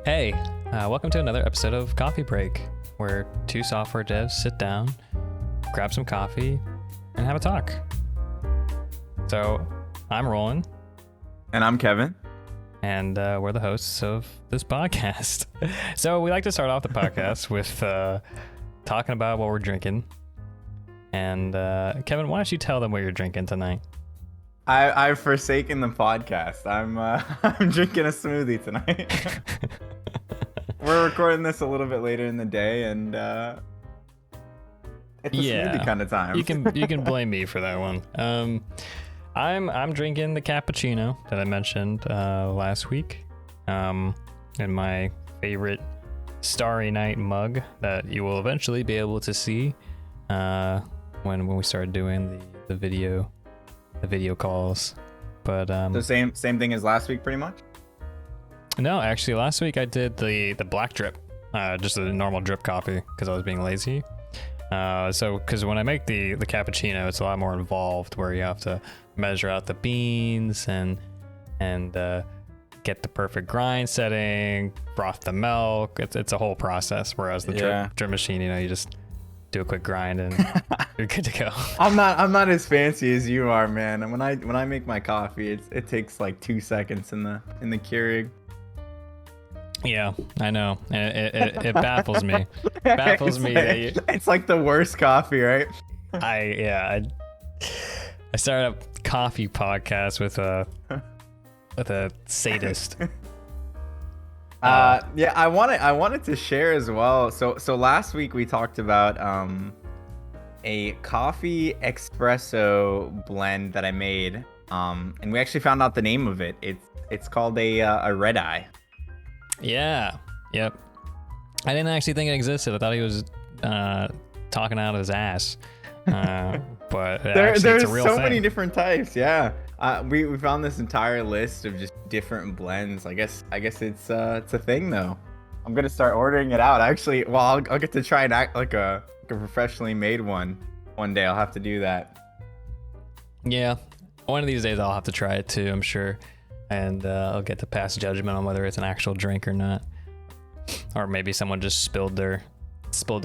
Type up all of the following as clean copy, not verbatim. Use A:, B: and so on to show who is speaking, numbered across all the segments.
A: Hey, welcome to another episode of Coffee Break, where two software devs sit down, grab some coffee, and have a talk. So, I'm Roland.
B: And I'm Kevin.
A: And we're the hosts of this podcast. So, we like to start off the podcast with talking about what we're drinking. And Kevin, why don't you tell them what you're drinking tonight?
B: I've forsaken the podcast. I'm drinking a smoothie tonight. We're recording this a little bit later in the day, and it's a smoothie kind of time.
A: You can blame me for that one. I'm drinking the cappuccino that I mentioned last week, in my favorite Starry Night mug that you will eventually be able to see when we start doing the video calls. But
B: the same thing as last week, pretty much.
A: No, actually, last week I did the black drip, just a normal drip coffee because I was being lazy. Because when I make the cappuccino, it's a lot more involved, where you have to measure out the beans and get the perfect grind setting, froth the milk. It's a whole process. Whereas the drip machine, you just do a quick grind and you're good to go.
B: I'm not as fancy as you are, man. And when I make my coffee, it takes like 2 seconds in the Keurig.
A: Yeah, I know, and it baffles me.
B: It's like the worst coffee, right?
A: I started a coffee podcast with a sadist.
B: I wanted to share as well. So last week we talked about a coffee espresso blend that I made, and we actually found out the name of it. It's called a red eye.
A: Yeah. Yep. I didn't actually think it existed. I thought he was talking out of his ass. But
B: there's
A: it's a real
B: so
A: thing.
B: many different types. Yeah. We found this entire list of just different blends. I guess it's a thing though. I'm gonna start ordering it out. Actually, well, I'll get to try and act like a professionally made one day. I'll have to do that.
A: Yeah. One of these days I'll have to try it too, I'm sure. And I'll get to pass judgment on whether it's an actual drink or not. Or maybe someone just spilled their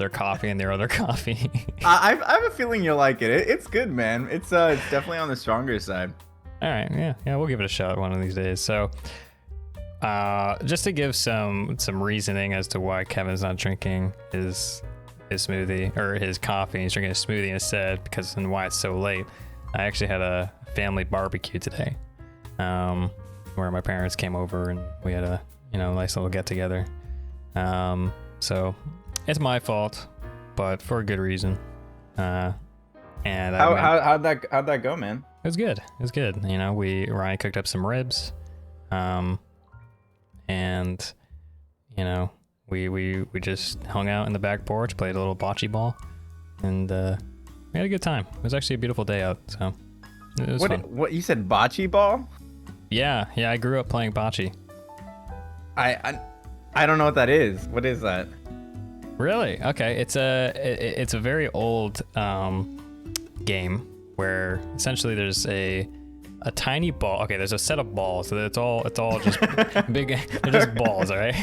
A: coffee in their other coffee.
B: I have a feeling you'll like it. It's good, man. It's definitely on the stronger side.
A: All right, yeah, we'll give it a shot one of these days. So, just to give some reasoning as to why Kevin's not drinking his smoothie or his coffee, he's drinking a smoothie instead, and why it's so late. I actually had a family barbecue today, where my parents came over and we had a nice little get together. So it's my fault, but for a good reason. And
B: how'd that go, man?
A: It was good. Ryan cooked up some ribs, and we just hung out in the back porch, played a little bocce ball, and we had a good time. It was actually a beautiful day out, so it was fun.
B: What you said, bocce ball?
A: Yeah, I grew up playing bocce.
B: I don't know what that is. What is that?
A: Really? Okay, it's a very old game where essentially there's a tiny ball. Okay, there's a set of balls, so it's all just big. They're just balls, all right?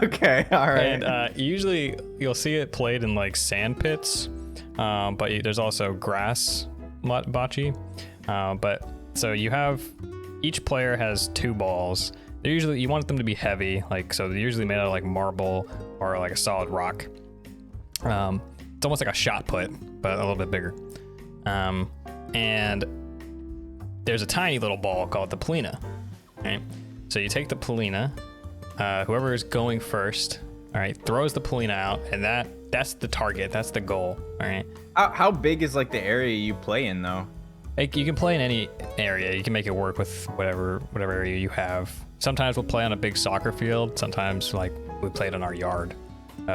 B: Okay, all right.
A: And usually you'll see it played in like sand pits, but there's also grass bocce. But so you have. Each player has 2 balls. They're usually, you want them to be heavy, so they're usually made out of like marble or like a solid rock. It's almost like a shot put, but a little bit bigger. And there's a tiny little ball called the Polina. Right? So you take the Polina, whoever is going first, all right, throws the Polina out, and that's the target, that's the goal. All right.
B: How big is like the area you play in though?
A: You can play in any area. You can make it work with whatever area you have. Sometimes we'll play on a big soccer field. Sometimes we played in our yard,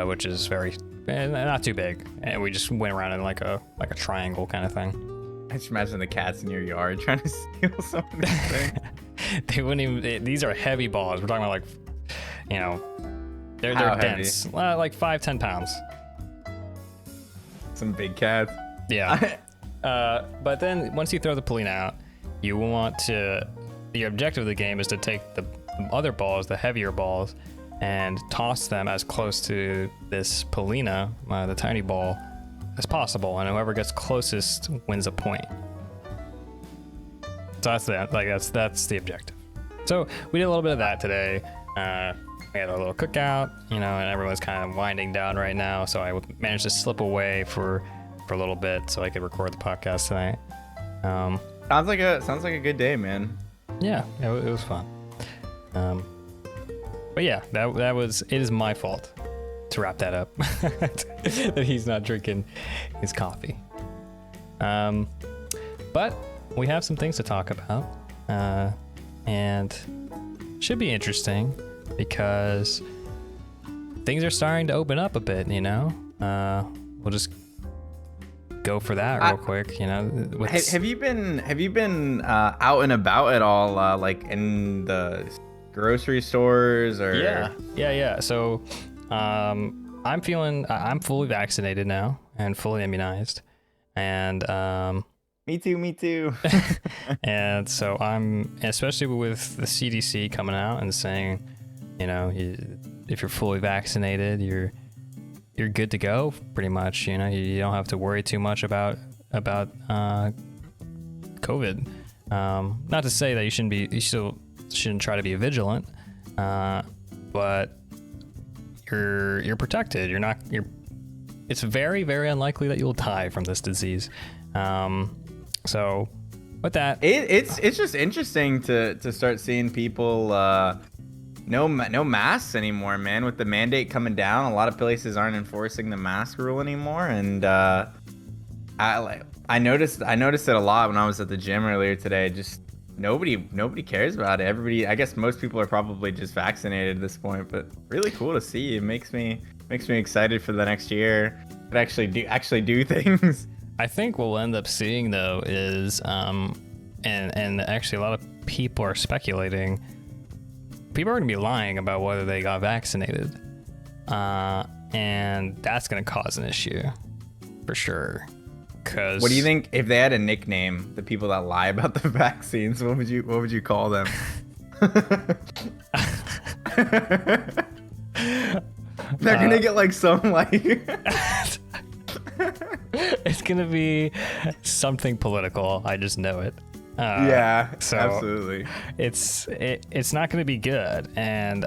A: which is very not too big, and we just went around in like a triangle kind of thing.
B: I just imagine the cats in your yard trying to steal some of these things.
A: They wouldn't even. These are heavy balls. We're talking about they're dense, like 5-10 pounds.
B: Some big cats.
A: Yeah. But then once you throw the Polina out, you want to. The objective of the game is to take the other balls, the heavier balls, and toss them as close to this Polina, the tiny ball, as possible, and whoever gets closest wins a point. So that's the objective. So we did a little bit of that today. We had a little cookout, and everyone's kind of winding down right now. So I managed to slip away for a little bit so I could record the podcast tonight.
B: Sounds like a good day, man.
A: Yeah, it was fun. But yeah, it is my fault to wrap that up that he's not drinking his coffee. But we have some things to talk about, and should be interesting because things are starting to open up a bit. We'll just go for that real quick.
B: Have you been out and about at all, like in the grocery stores or?
A: Yeah. So I'm fully vaccinated now and fully immunized, and
B: Me too.
A: and so I'm, especially with the CDC coming out and saying, if you're fully vaccinated, you're good to go pretty much. You don't have to worry too much about COVID. Not to say that you still shouldn't try to be vigilant, but you're protected. It's very, very unlikely that you'll die from this disease. So with that,
B: it's just interesting to start seeing people no masks anymore, man. With the mandate coming down, a lot of places aren't enforcing the mask rule anymore, and I noticed it a lot when I was at the gym earlier today. Just nobody cares about it. Everybody, I guess most people are probably just vaccinated at this point, but really cool to see. It makes me excited for the next year to actually do things.
A: I think what we'll end up seeing though is and actually a lot of people are speculating, people are going to be lying about whether they got vaccinated, and that's going to cause an issue for sure. Cause
B: what do you think if they had a nickname, the people that lie about the vaccines? What would you call them? They're gonna get like some like.
A: It's gonna be something political. I just know it.
B: Yeah,
A: so
B: absolutely.
A: It's not gonna be good, and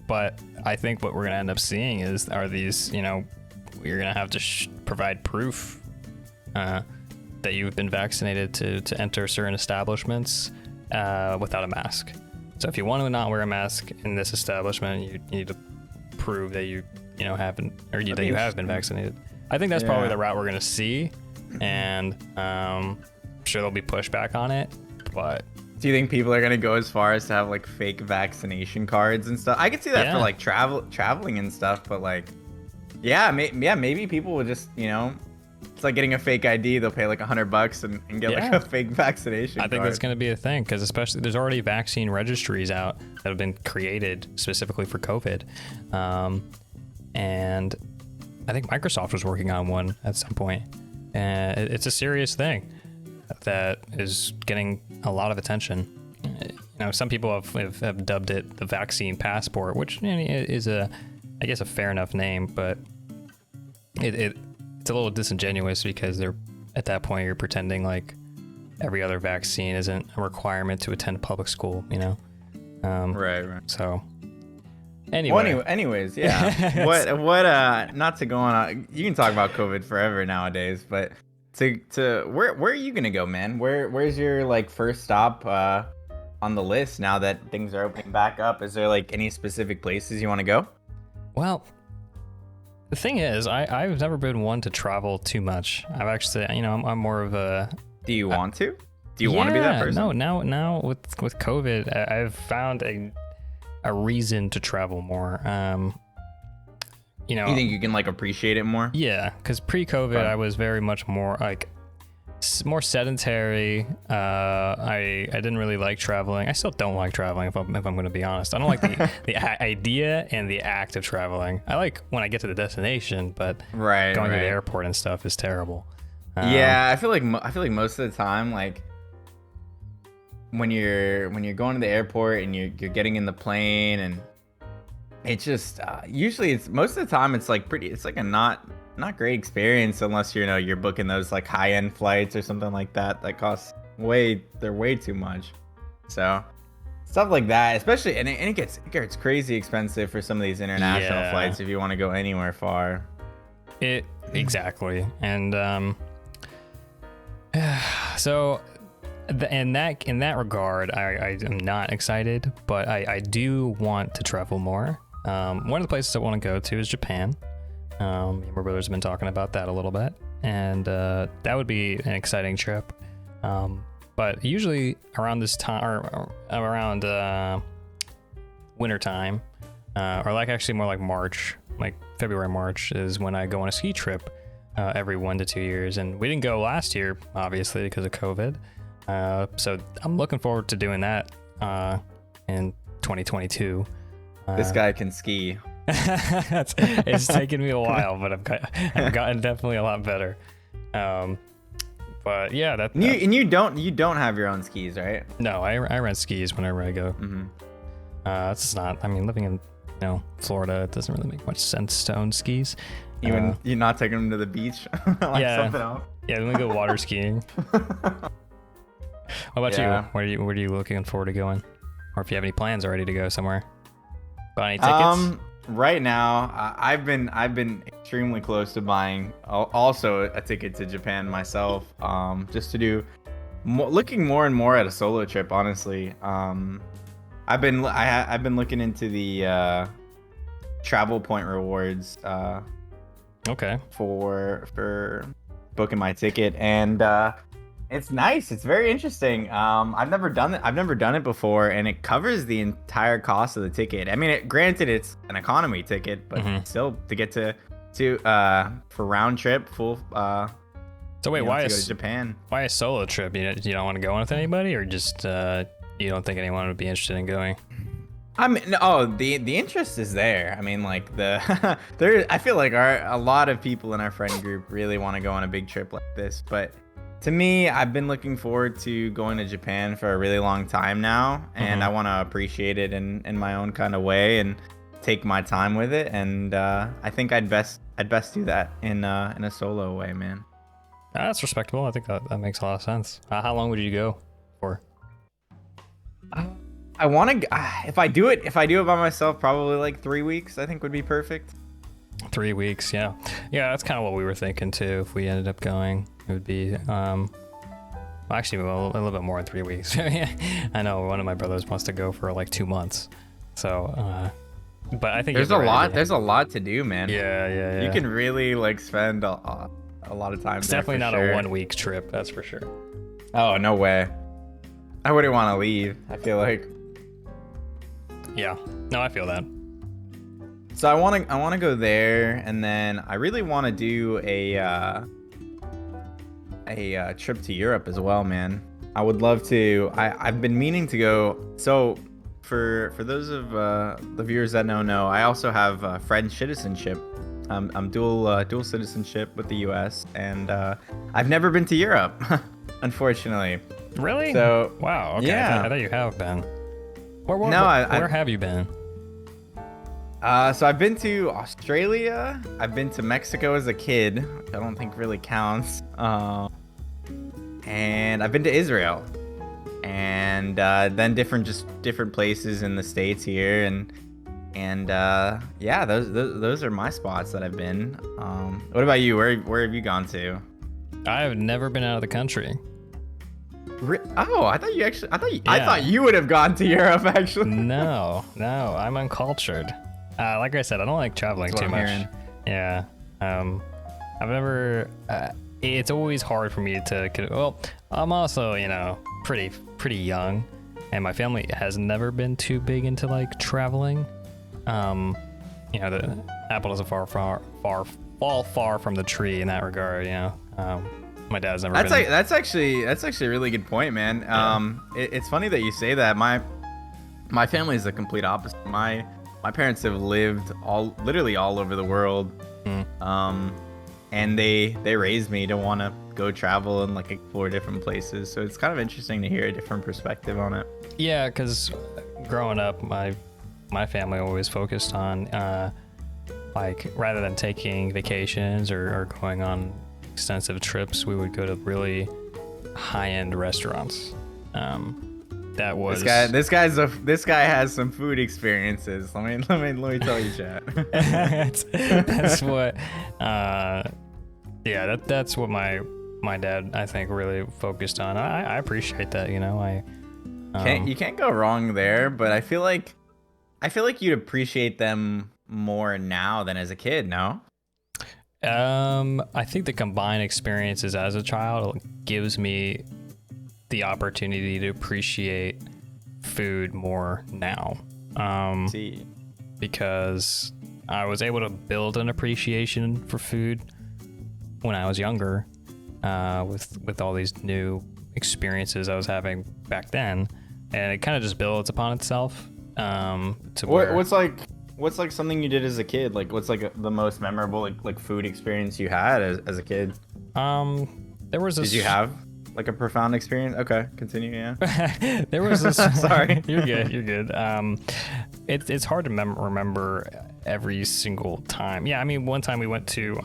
A: but I think what we're gonna end up seeing are these, you're gonna have to provide proof that you've been vaccinated to enter certain establishments without a mask. So if you want to not wear a mask in this establishment, you need to prove that you haven't, or that you have been vaccinated. I think that's probably the route we're gonna see, and I'm sure there'll be pushback on it. But
B: do you think people are gonna go as far as to have like fake vaccination cards and stuff? I could see that for like traveling and stuff, but like, maybe people will just, it's like getting a fake ID. They'll pay like $100 and get like a fake vaccination card.
A: I think that's going to be a thing, because especially there's already vaccine registries out that have been created specifically for COVID. And I think Microsoft was working on one at some point. And it's a serious thing that is getting a lot of attention. Some people have dubbed it the vaccine passport, which is I guess a fair enough name, but it's a little disingenuous, because at that point you're pretending like every other vaccine isn't a requirement to attend public school,
B: Right.
A: So anyway.
B: Well, anyways, yeah. what not to go on, you can talk about COVID forever nowadays, but where are you gonna go, man? Where's your like first stop on the list now that things are opening back up? Is there like any specific places you want to go?
A: Well, the thing is, I've never been one to travel too much. I've actually, I'm more of a.
B: Do you want to? Do you want to be that person?
A: No. Now with COVID, I've found a reason to travel more. You
B: think you can like appreciate it more?
A: Yeah, because pre-COVID, I was very much more like more sedentary. I didn't really like traveling. I still don't like traveling, if I'm going to be honest. I don't like the idea and the act of traveling. I like when I get to the destination, but going to the airport and stuff is terrible.
B: I feel like most of the time, like when you're going to the airport and you're getting in the plane and It's just usually it's most of the time it's like pretty. It's like a not great experience unless you're booking those like high end flights or something like that that cost they're way too much. So stuff like that, especially and it gets crazy expensive for some of these international flights if you want to go anywhere far.
A: Exactly, and so in that regard, I am not excited, but I do want to travel more. One of the places I want to go to is Japan. My brothers have been talking about that a little bit, and that would be an exciting trip. But usually around this time, or around winter time, or like actually more like March, like February, March is when I go on a ski trip every 1 to 2 years. And we didn't go last year, obviously, because of COVID. So I'm looking forward to doing that in 2022.
B: This guy can ski.
A: It's taken me a while, but I've gotten definitely a lot better. But yeah,
B: you don't have your own skis, right?
A: No, I rent skis whenever I go. It's not. I mean, living in Florida, it doesn't really make much sense to own skis.
B: Even you're not taking them to the beach, like something else.
A: Yeah, then we go water skiing. What about you? Where are you looking forward to going? Or if you have any plans already to go somewhere? Buy any tickets?
B: Right now, I've been extremely close to buying also a ticket to Japan myself, just to do looking more and more at a solo trip. Honestly, I've been looking into the travel point rewards.
A: Okay.
B: For booking my ticket, and it's nice. It's very interesting. I've never done it before, and it covers the entire cost of the ticket. I mean, granted, it's an economy ticket, but still to get to for round trip full.
A: So wait, why
B: to go to Japan?
A: Why a solo trip? You don't want to go with anybody, or just you don't think anyone would be interested in going?
B: I mean, the interest is there. I mean, like I feel like a lot of people in our friend group really want to go on a big trip like this, but. To me, I've been looking forward to going to Japan for a really long time now, and I want to appreciate it in my own kind of way and take my time with it. And I think I'd best do that in a solo way, man.
A: That's respectable. I think that makes a lot of sense. How long would you go for?
B: I want to. If I do it by myself, probably like 3 weeks. I think would be perfect.
A: 3 weeks, yeah. That's kind of what we were thinking too. If we ended up going, it would be actually a little bit more than 3 weeks. I know one of my brothers wants to go for like 2 months, so but I think
B: there's a lot to do, man.
A: Yeah.
B: You can really like spend a lot of time.
A: It's definitely not a 1 week trip, that's for sure.
B: Oh, no way. I wouldn't want to leave, I feel like.
A: Yeah, no, I feel that.
B: So I want to go there, and then I really want to do a trip to Europe as well, man. I would love to. I've been meaning to go. So for those of the viewers that don't know, I also have French citizenship. I'm dual citizenship with the U.S. and I've never been to Europe, unfortunately.
A: Really?
B: So
A: wow. Okay.
B: Yeah.
A: I thought you have been. Where have you been?
B: So I've been to Australia. I've been to Mexico as a kid, which I don't think really counts. And I've been to Israel, and then different places in the States here, and yeah, those are my spots that I've been. What about you? Where have you gone to?
A: I have never been out of the country.
B: I thought you would have gone to Europe, actually.
A: No, I'm uncultured. Like I said, I don't like traveling too much. Hearing. Yeah. I've never. It's always hard for me to. Well, I'm also, pretty young, and my family has never been too big into like traveling. The apple doesn't fall far from the tree in that regard. My dad's never been.
B: That's actually a really good point, man. Yeah. It's funny that you say that. My family is the complete opposite. My parents have lived literally all over the world, and they raised me to want to go travel and like explore different places. So it's kind of interesting to hear a different perspective on it.
A: Yeah, because growing up, my my family always focused on. Like rather than taking vacations or going on extensive trips, we would go to really high-end restaurants. That was
B: this guy has some food experiences. Let me tell you, chat.
A: that's what. Yeah, that's what my dad, I think, really focused on. I appreciate that. You know,
B: you can't go wrong there. But I feel like you'd appreciate them more now than as a kid. No.
A: I think the combined experiences as a child gives me the opportunity to appreciate food more now.
B: See,
A: because I was able to build an appreciation for food when I was younger, with all these new experiences I was having back then, and it kind of just builds upon itself.
B: What's like something you did as a kid? Like, what's like the most memorable like food experience you had as a kid?
A: There was this.
B: Did you have like a profound experience? Okay, continue. Yeah.
A: There was this.
B: Sorry.
A: You're good. It's hard to remember every single time. Yeah, I mean, one time we went to.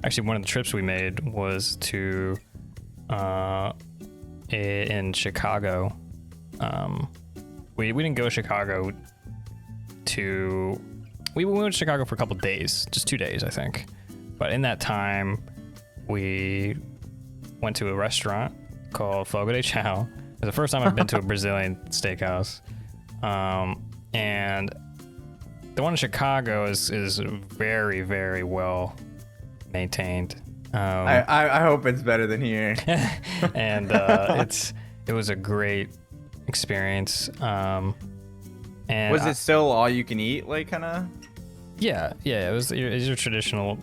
A: Actually, one of the trips we made was to. In Chicago. We didn't go to Chicago. We went to Chicago for a couple days, just 2 days, I think. But in that time, we went to a restaurant called Fogo de Chao. It's the first time I've been to a Brazilian steakhouse. And the one in Chicago is very, very well maintained.
B: I hope it's better than here.
A: And it was a great experience. And
B: was it still all you can eat, like kind of?
A: Yeah. It was your traditional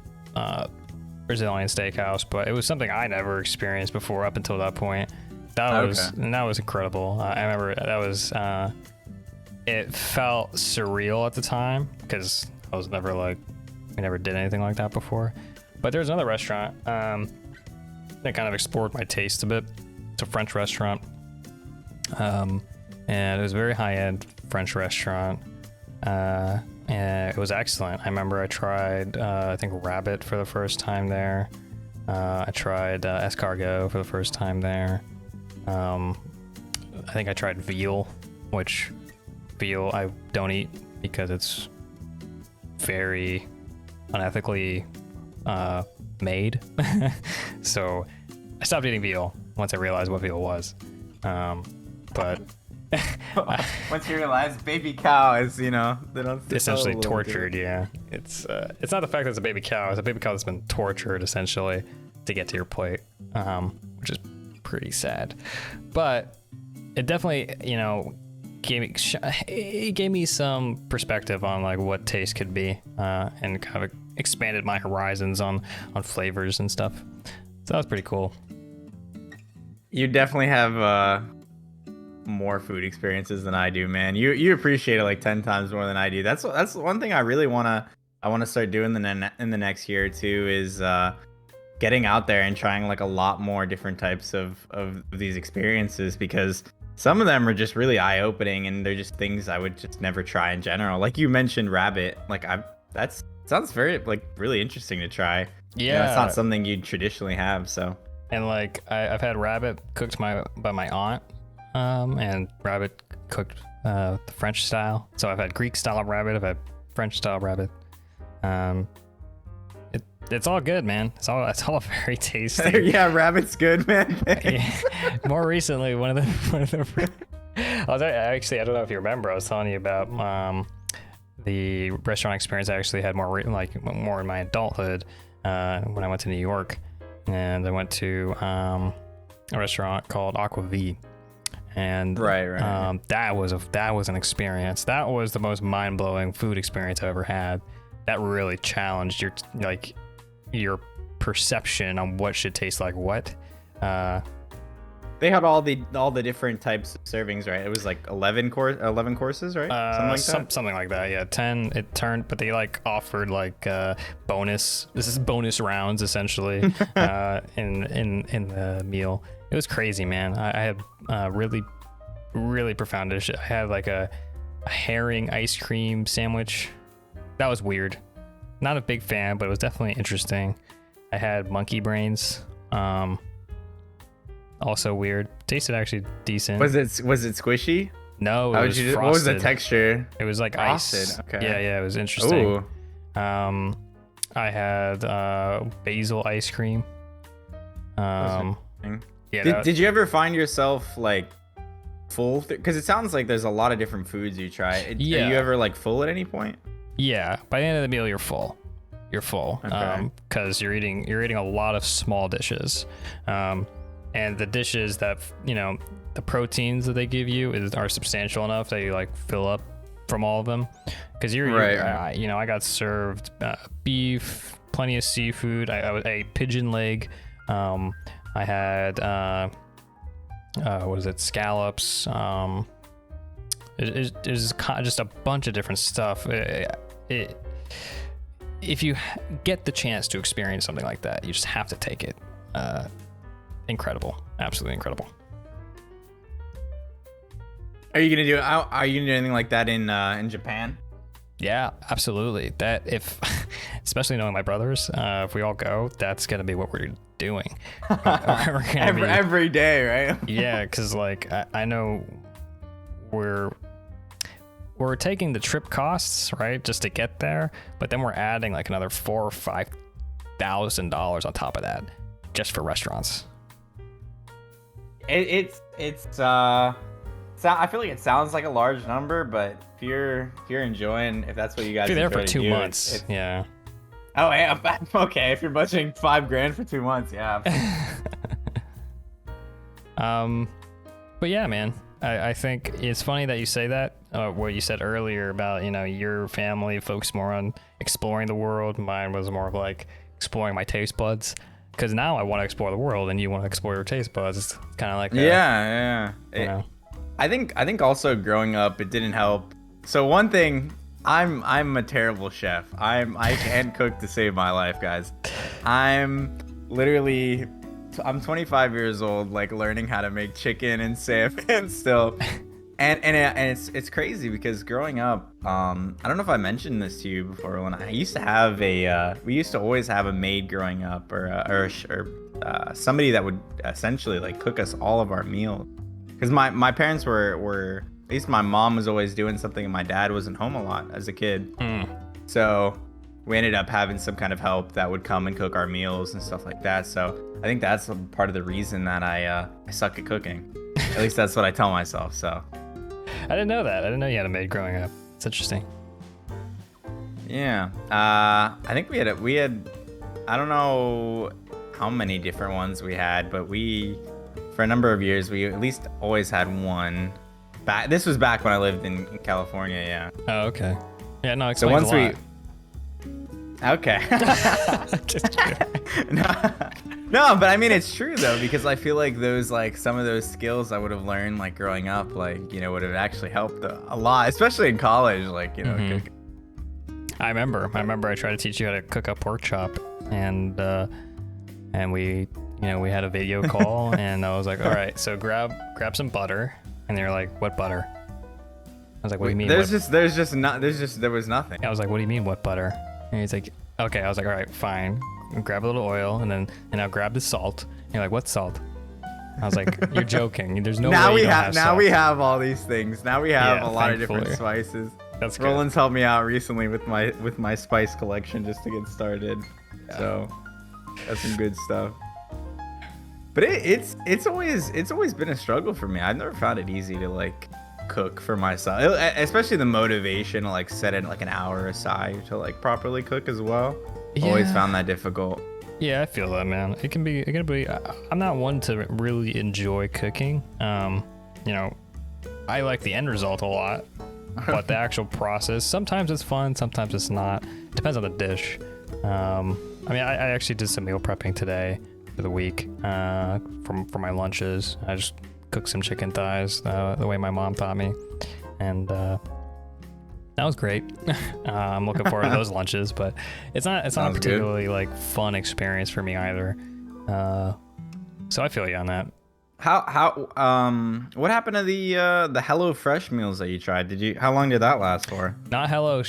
A: Brazilian steakhouse, but it was something I never experienced before up until that point. That was incredible. I remember that was. It felt surreal at the time because I was never I never did anything like that before. But there's another restaurant that kind of explored my taste a bit. It's a French restaurant. And it was a very high-end French restaurant, and it was excellent. I remember I tried, I think, rabbit for the first time there. I tried escargot for the first time there. I think I tried veal, which veal I don't eat because it's very unethically made. So I stopped eating veal once I realized what veal was. But
B: once you realize baby cow is, they don't
A: essentially tortured. Yeah, it's not the fact that it's a baby cow. It's a baby cow that's been tortured essentially to get to your plate, which is pretty sad. But it definitely, gave me some perspective on what taste could be, and kind of expanded my horizons on flavors and stuff. So that was pretty cool.
B: You definitely have more food experiences than I do, man. You appreciate it like 10 times more than I do. That's one thing I really wanna start doing in the next year or two is getting out there and trying like a lot more different types of these experiences, because some of them are just really eye-opening and they're just things I would just never try in general. Like you mentioned rabbit, that sounds very really interesting to try.
A: Yeah,
B: it's not something you'd traditionally have. So
A: and I've had rabbit cooked by my aunt. And rabbit cooked the French style. So I've had Greek style rabbit, I've had French style rabbit. It's all good, man. It's all very tasty.
B: Yeah, rabbit's good, man.
A: Yeah. More recently, one of the I don't know if you remember, I was telling you about the restaurant experience I actually had more in my adulthood, when I went to New York, and I went to a restaurant called Aqua V. And
B: right.
A: That was an experience. That was the most mind-blowing food experience I've ever had. That really challenged your perception on what should taste like what.
B: They had all the different types of servings, right? It was like 11 courses, right?
A: Something like that. Yeah, 10 it turned, but they offered bonus. This is bonus rounds essentially in the meal. It was crazy, man. I had really, really profound dish. I had herring ice cream sandwich. That was weird. Not a big fan, but it was definitely interesting. I had monkey brains. Also weird. Tasted actually decent.
B: Was it squishy?
A: No, it was frosted.
B: What was the texture?
A: It was like
B: Frosted.
A: ice.
B: Okay.
A: Yeah, it was interesting.
B: Ooh.
A: I had basil ice cream.
B: Did you ever find yourself like full? Because it sounds like there's a lot of different foods you try.
A: Yeah.
B: Are you ever like full at any point?
A: Yeah, by the end of the meal, you're full. You're full,
B: Okay.
A: because you're eating a lot of small dishes, and the dishes that the proteins that they give you are substantial enough that you like fill up from all of them. Because
B: Right.
A: I got served beef, plenty of seafood. I ate pigeon leg. I had what is it? Scallops. It was just a bunch of different stuff. If you get the chance to experience something like that, you just have to take it. Incredible, absolutely incredible.
B: Are you gonna do anything like that in Japan?
A: Yeah, absolutely. That especially knowing my brothers, if we all go, that's gonna be what we're doing. We're gonna
B: every day, right?
A: Yeah, because like I know we're taking the trip costs, right, just to get there, but then we're adding like another $4,000 or $5,000 on top of that just for restaurants.
B: I feel like it sounds like a large number, but if you're enjoying, if that's what you guys
A: If you're there for
B: enjoy to
A: 2
B: do,
A: months, yeah.
B: Oh yeah, okay. If you're budgeting $5,000 for 2 months, yeah.
A: But yeah, man, I think it's funny that you say that. What you said earlier about your family focused more on exploring the world. Mine was more of like exploring my taste buds. Because now I want to explore the world, and you want to explore your taste buds. It's kind of like
B: I think also growing up, it didn't help. So one thing, I'm a terrible chef. I can't cook to save my life, guys. I'm 25 years old, like learning how to make chicken and salmon still. And it's crazy because growing up, I don't know if I mentioned this to you before. When I used to have we used to always have a maid growing up, or somebody that would essentially like cook us all of our meals. Because my parents were at least my mom was always doing something, and my dad wasn't home a lot as a kid. So we ended up having some kind of help that would come and cook our meals and stuff like that. So I think that's part of the reason that I suck at cooking. At least that's what I tell myself. So.
A: I didn't know that. I didn't know you had a maid growing up. It's interesting.
B: Yeah. I think we had I don't know how many different ones we had, but for a number of years, we at least always had one. This was back when I lived in California, yeah.
A: Oh, okay. Yeah, no, explains a lot.
B: Okay.
A: Just kidding.
B: No, but I mean, it's true though, because I feel like some of those skills I would have learned like growing up, like, would have actually helped a lot, especially in college, like, cooking.
A: I remember I tried to teach you how to cook a pork chop, and we had a video call, and I was like, all right, so grab some butter, and they're like, what butter? I was like, what do you mean?
B: There was nothing.
A: I was like, what do you mean, what butter? And he's like, okay. I was like, all right, fine. Grab a little oil, and I'll grab the salt. And you're like, what salt? I was like, you're joking. There's no way you don't have salt.
B: Now we have all these things. Now we have a lot of
A: thankfully.
B: different spices.
A: That's good.
B: Roland's helped me out recently with my spice collection just to get started. Yeah. So that's some good stuff. But it's always been a struggle for me. I've never found it easy to like cook for myself, especially the motivation to like set it like an hour aside to like properly cook as well. Yeah. Always found that difficult.
A: Yeah, I feel that, man. It can be. I'm not one to really enjoy cooking. I like the end result a lot, but the actual process, sometimes it's fun, sometimes it's not. Depends on the dish. I actually did some meal prepping today for the week for my lunches. I just cooked some chicken thighs the way my mom taught me, and that was great. I'm looking forward to those lunches, but it's not a particularly like fun experience for me either. So I feel you on that.
B: What happened to the Hello Fresh meals that you tried? How long did that last for?
A: Not Hello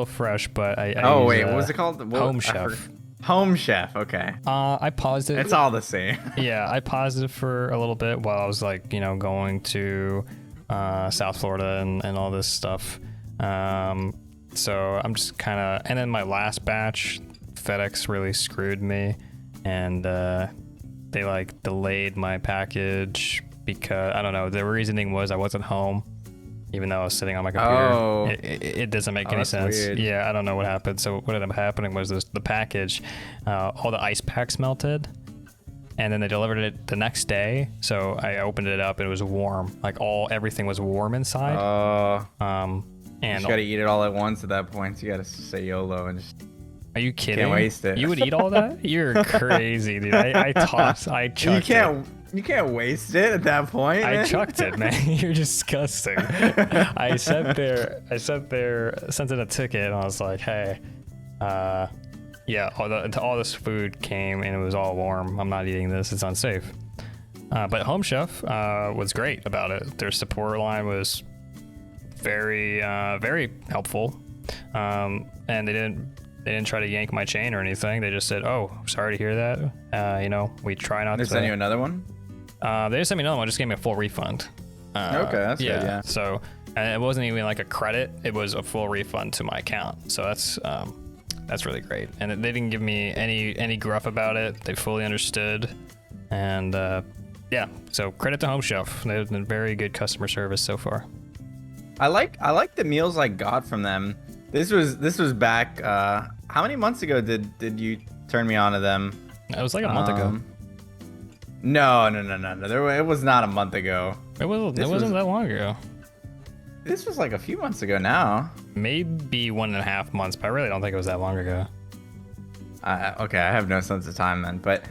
A: Fresh, but I
B: Oh
A: use,
B: wait, what was it called?
A: Home
B: I forgot.
A: Chef.
B: Home Chef. Okay.
A: I paused it.
B: It's all the same.
A: Yeah, I paused it for a little bit while I was like, going to South Florida and all this stuff. So I'm just kind of, and then my last batch, FedEx really screwed me, and they like delayed my package because I don't know. The reasoning was I wasn't home, even though I was sitting on my computer.
B: Oh.
A: It doesn't make any
B: That's
A: sense.
B: weird.
A: Yeah, I don't know what happened. So what ended up happening was the package, all the ice packs melted, and then they delivered it the next day. So I opened it up, and it was warm. Like everything was warm inside.
B: You
A: And
B: just gotta eat it all at once at that point. So you gotta say YOLO and just.
A: are you kidding?
B: Can't waste it.
A: You would eat all that? You're crazy, dude. I chucked
B: You can't waste it at that point.
A: I
B: man.
A: chucked it, man. You're disgusting. I sat there, sent in a ticket, and I was like, hey, yeah, all this food came, and it was all warm. I'm not eating this. It's unsafe. But Home Chef was great about it. Their support line was very, very helpful. And they didn't try to yank my chain or anything. They just said, "Oh, sorry to hear that. We try not
B: They
A: to."
B: send you another one.
A: They just sent me another one. Just gave me a full refund.
B: Okay, that's good. Yeah.
A: So and it wasn't even like a credit. It was a full refund to my account. So that's really great. And they didn't give me any gruff about it. They fully understood. And yeah. So credit to Home Chef. They've been very good customer service so far.
B: I like the meals I got from them. This was back. How many months ago did you turn me on to them?
A: It was like a month ago.
B: No. It was not a month ago.
A: It wasn't that long ago.
B: This was like a few months ago now.
A: Maybe 1.5 months, but I really don't think it was that long ago.
B: Okay, I have no sense of time then, but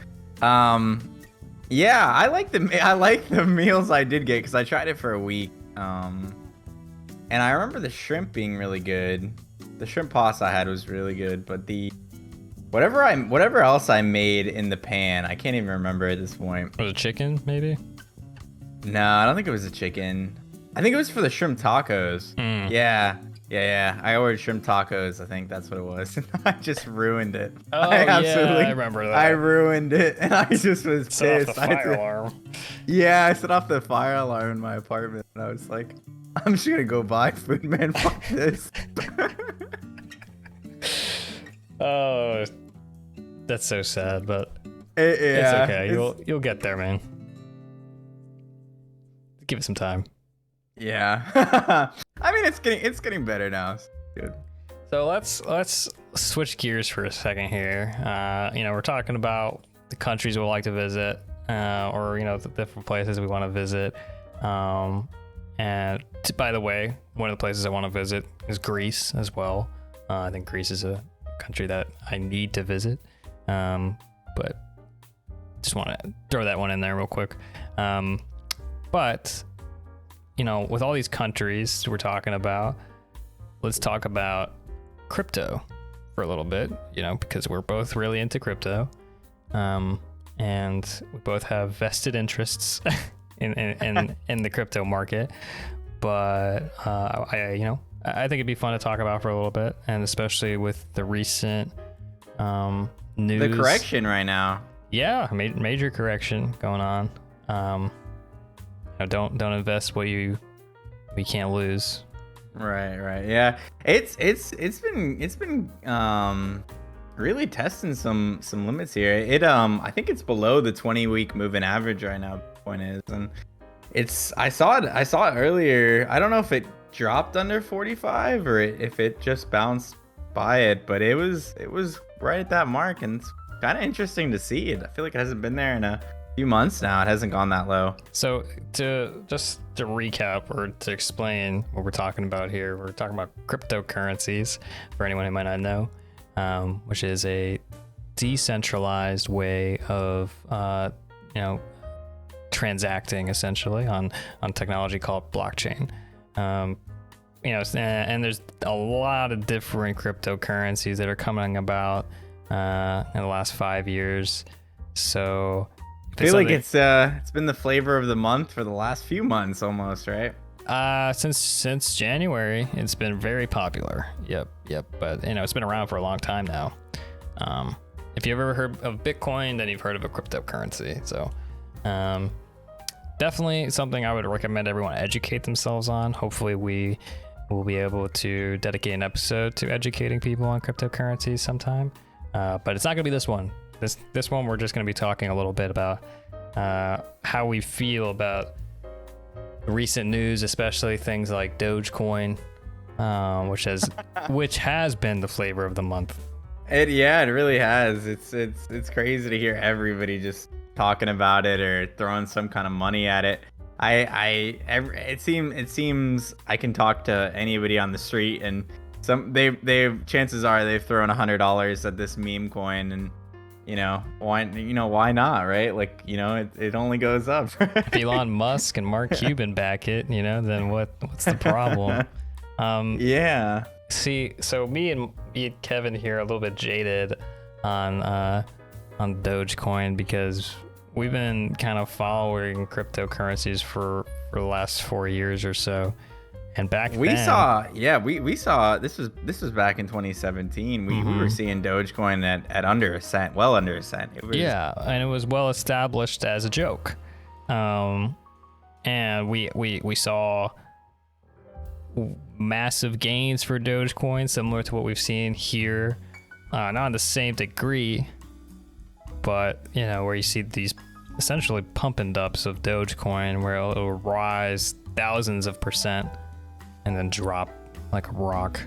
B: yeah, I like the meals I did get because I tried it for a week. And I remember the shrimp being really good. The shrimp pasta I had was really good, but whatever else I made in the pan, I can't even remember at this point.
A: Was it chicken, maybe?
B: No, I don't think it was a chicken. I think it was for the shrimp tacos. Yeah. I ordered shrimp tacos. I think that's what it was. I just ruined it.
A: Oh, I remember that.
B: I ruined it, and I just was
A: Set
B: pissed.
A: off the fire alarm.
B: Yeah, I set off the fire alarm in my apartment, and I was like, I'm just gonna go buy food, man. Fuck this.
A: Oh, that's so sad, but
B: It's
A: okay. You'll get there, man. Give it some time.
B: Yeah. I mean, it's getting better now. It's good.
A: So let's switch gears for a second here. We're talking about the countries we like to visit, or the different places we want to visit. And by the way, one of the places I want to visit is Greece as well. I think Greece is a country that I need to visit. But just want to throw that one in there real quick. But with all these countries we're talking about, let's talk about crypto for a little bit, because we're both really into crypto. And we both have vested interests in the crypto market. But I think it'd be fun to talk about for a little bit, and especially with the recent news.
B: The correction right now.
A: Yeah, major correction going on. Don't invest what we can't lose.
B: Right. Yeah. It's been really testing some limits here. I think it's below the 20-week moving average right now. Point is, and I saw it earlier. I don't know if it dropped under 45 or if it just bounced by it, but it was right at that mark, and it's kind of interesting to see it. I feel like it hasn't been there in a few months now. It hasn't gone that low.
A: So to recap or to explain what we're talking about here, we're talking about cryptocurrencies for anyone who might not know, which is a decentralized way of transacting essentially on technology called blockchain. And there's a lot of different cryptocurrencies that are coming about in the last 5 years. So
B: I feel like it's been the flavor of the month for the last few months almost, right?
A: Since January, it's been very popular. Yep. But it's been around for a long time now. If you've ever heard of Bitcoin, then you've heard of a cryptocurrency. So, definitely something I would recommend everyone educate themselves on. Hopefully, we will be able to dedicate an episode to educating people on cryptocurrencies sometime. But it's not gonna be this one. This one, we're just gonna be talking a little bit about how we feel about recent news, especially things like Dogecoin, which has been the flavor of the month.
B: It really has. It's crazy to hear everybody just talking about it or throwing some kind of money at it. It seems I can talk to anybody on the street and they've chances are they've thrown $100 at this meme coin, and why not, right? Like, it only goes up.
A: If Elon Musk and Mark Cuban back it, then what's the problem?
B: Yeah.
A: See, so me and Kevin here are a little bit jaded on Dogecoin because we've been kind of following cryptocurrencies for the last 4 years or so. And back then, we saw this was back in 2017. We were seeing Dogecoin at under a cent, well under a cent. And it was well established as a joke. And we saw massive gains for Dogecoin, similar to what we've seen here, not on the same degree, but where you see these essentially pump and dumps of Dogecoin, where it'll rise thousands of percent and then drop like a rock.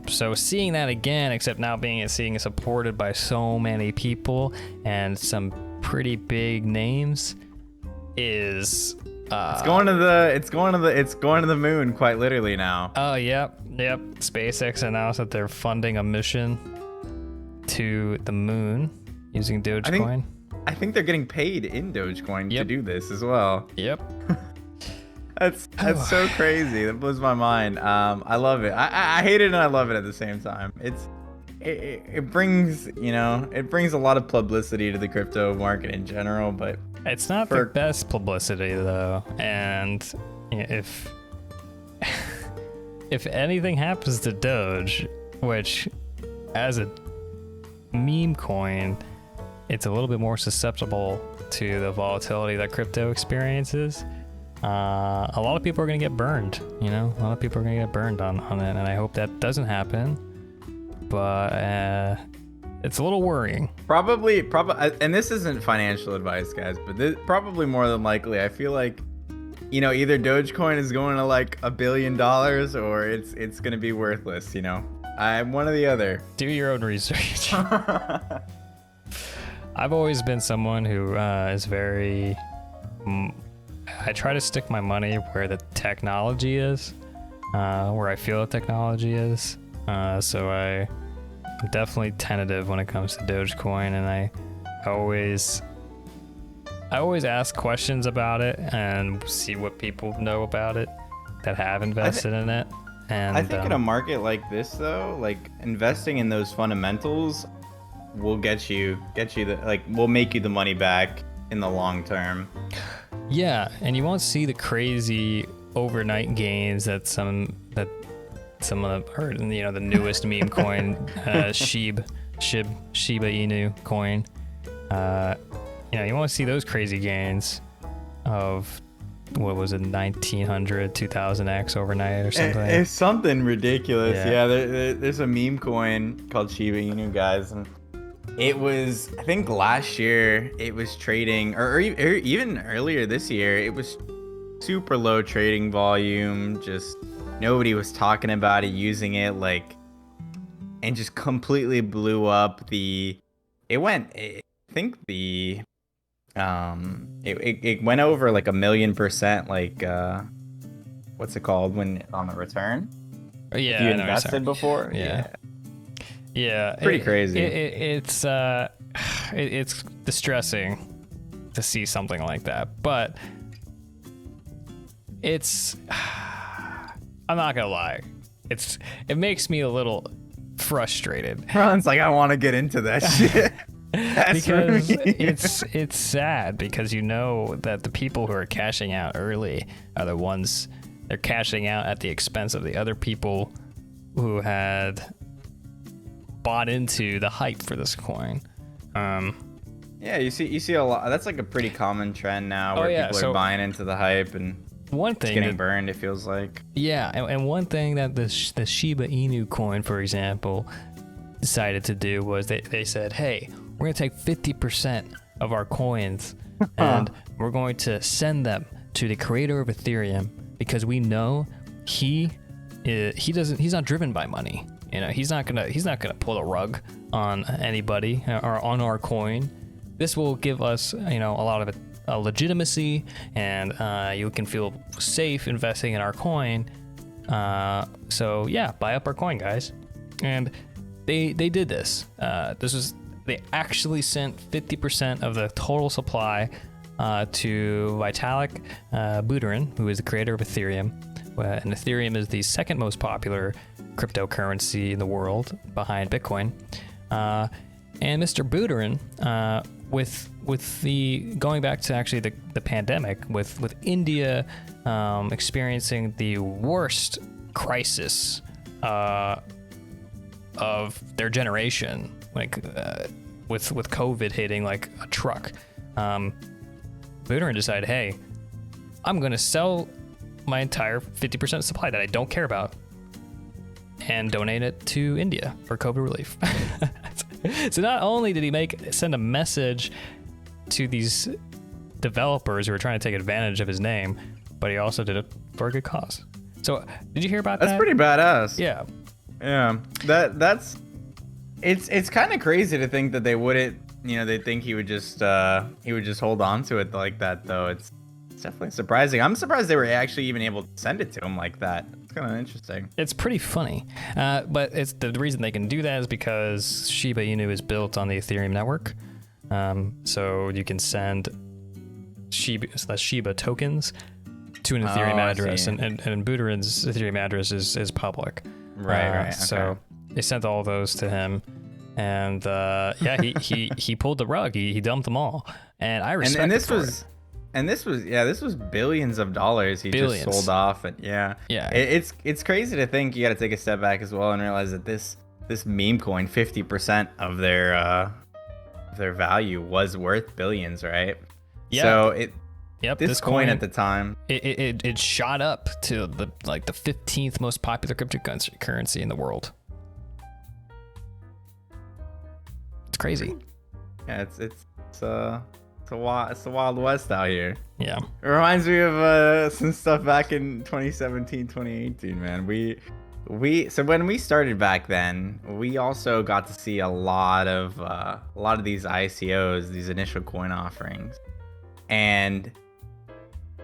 A: So seeing that again, except now seeing it supported by so many people and some pretty big names, is it's going to the moon, quite literally now. Oh, yep. Spacex announced that they're funding a mission to the moon using Dogecoin.
B: I think they're getting paid in Dogecoin to do this as well.
A: Yep.
B: That's so crazy. That blows my mind. I love it. I hate it and I love it at the same time. It brings a lot of publicity to the crypto market in general, but
A: it's not the best publicity though. And if anything happens to Doge, which as a meme coin, it's a little bit more susceptible to the volatility that crypto experiences. A lot of people are going to get burned, a lot of people are going to get burned on it, and I hope that doesn't happen, but it's a little worrying. Probably,
B: and this isn't financial advice, guys, but probably more than likely, I feel like, either Dogecoin is going to like $1 billion or it's going to be worthless, I'm one or the other.
A: Do your own research. I've always been someone who is very... I try to stick my money where the technology is, where I feel the technology is. So I'm definitely tentative when it comes to Dogecoin, and I always ask questions about it and see what people know about it that have invested in it. And
B: I think in a market like this, though, like investing in those fundamentals will will make you the money back in the long term.
A: Yeah, and you won't see the crazy overnight gains that some of the the newest meme coin, Shiba Inu coin. You won't see those crazy gains of what was it, 1900, 2000x overnight or something.
B: It's something ridiculous. Yeah, there's a meme coin called Shiba Inu, guys, and it was, I think last year it was trading, or even earlier this year, it was super low trading volume. Just nobody was talking about it, using it, and just completely blew up. It went over like 1,000,000%. What's it called when on the return?
A: Oh, yeah,
B: if you invested before.
A: Yeah,
B: pretty crazy.
A: It's distressing to see something like that, but I'm not gonna lie, it makes me a little frustrated.
B: Ron's like, I want to get into that shit.
A: because it's sad, because you know that the people who are cashing out early are the ones they're cashing out at the expense of the other people who had bought into the hype for this coin.
B: Yeah, you see a lot. That's like a pretty common trend now, where people are buying into the hype and
A: one thing
B: getting burned. It feels like.
A: Yeah, and one thing that the Shiba Inu coin, for example, decided to do was they said, hey, we're gonna take 50% of our coins and we're going to send them to the creator of Ethereum, because we know he's not driven by money. You know, he's not gonna pull a rug on anybody or on our coin. This will give us, you know, a lot of legitimacy, and you can feel safe investing in our coin. So yeah, buy up our coin, guys. And they did this. They actually sent 50% of the total supply to Vitalik Buterin, who is the creator of Ethereum. And Ethereum is the second most popular cryptocurrency in the world, behind Bitcoin. And Mr. Buterin, with the going back to actually the pandemic, with India experiencing the worst crisis of their generation, like with COVID hitting like a truck, Buterin decided, hey, I'm gonna sell my entire 50% supply that I don't care about and donate it to India for COVID relief. So not only did he send a message to these developers who are trying to take advantage of his name, but he also did it for a good cause. So did you hear about that?
B: That's pretty badass.
A: Yeah.
B: Yeah. It's kind of crazy to think that they wouldn't, you know, they think he would just hold on to it like that, though. It's definitely surprising. I'm surprised they were actually even able to send it to him like that. It's kind of interesting.
A: It's pretty funny. But it's the reason they can do that is because Shiba Inu is built on the Ethereum network. So you can send Shiba tokens to an Ethereum address, and Buterin's Ethereum address is public.
B: Right. Okay.
A: So they sent all those to him, and he pulled the rug. He dumped them all, and I respect. This was billions of dollars he just sold off, and it's crazy to think. You got to take a step back as well and realize that this meme coin, 50% of their value was worth billions, right? Yeah.
B: So this coin at the time,
A: it shot up to the 15th most popular cryptocurrency in the world. It's crazy.
B: Yeah, it's the Wild West out here.
A: Yeah.
B: It reminds me of some stuff back in 2017, 2018, man. So when we started back then, we also got to see a lot of these ICOs, these initial coin offerings. And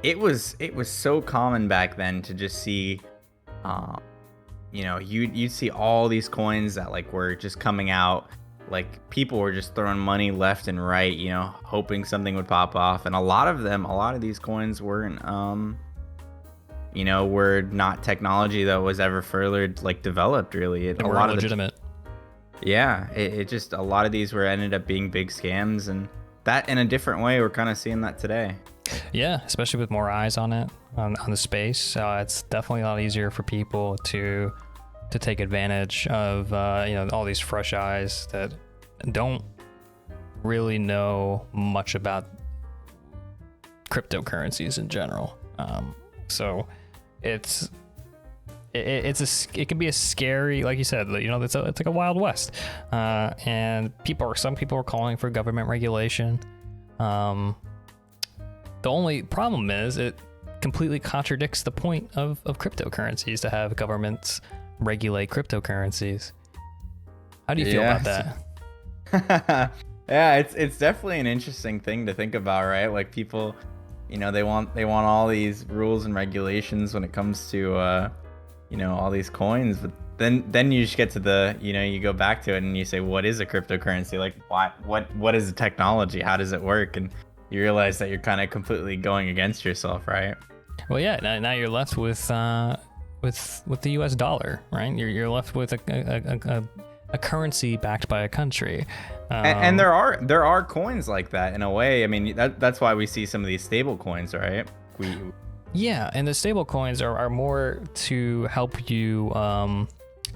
B: it was so common back then to just see you'd see all these coins that like were just coming out. Like people were just throwing money left and right, you know, hoping something would pop off. And a lot of these coins weren't, were not technology that was ever further like developed really.
A: They weren't legitimate.
B: It just, a lot of these ended up being big scams, and that in a different way, we're kind of seeing that today.
A: Yeah, especially with more eyes on it, on the space. It's definitely a lot easier for people to take advantage of all these fresh eyes that don't really know much about cryptocurrencies in general. So it can be a scary, like you said, it's like a Wild West, and some people are calling for government regulation. The only problem is it completely contradicts the point of cryptocurrencies, to have governments regulate cryptocurrencies. How do you feel about that?
B: Yeah, it's definitely an interesting thing to think about, right? Like people, they want all these rules and regulations when it comes to all these coins, but then you just get to you go back to it and you say, what is a cryptocurrency? Like what is the technology? How does it work? And you realize that you're kind of completely going against yourself, right?
A: Well, yeah. Now you're left with the U.S. dollar, right? You're left with a a currency backed by a country.
B: And there are coins like that in a way. I mean, that's why we see some of these stable coins, right?
A: Yeah, and the stable coins are more to help you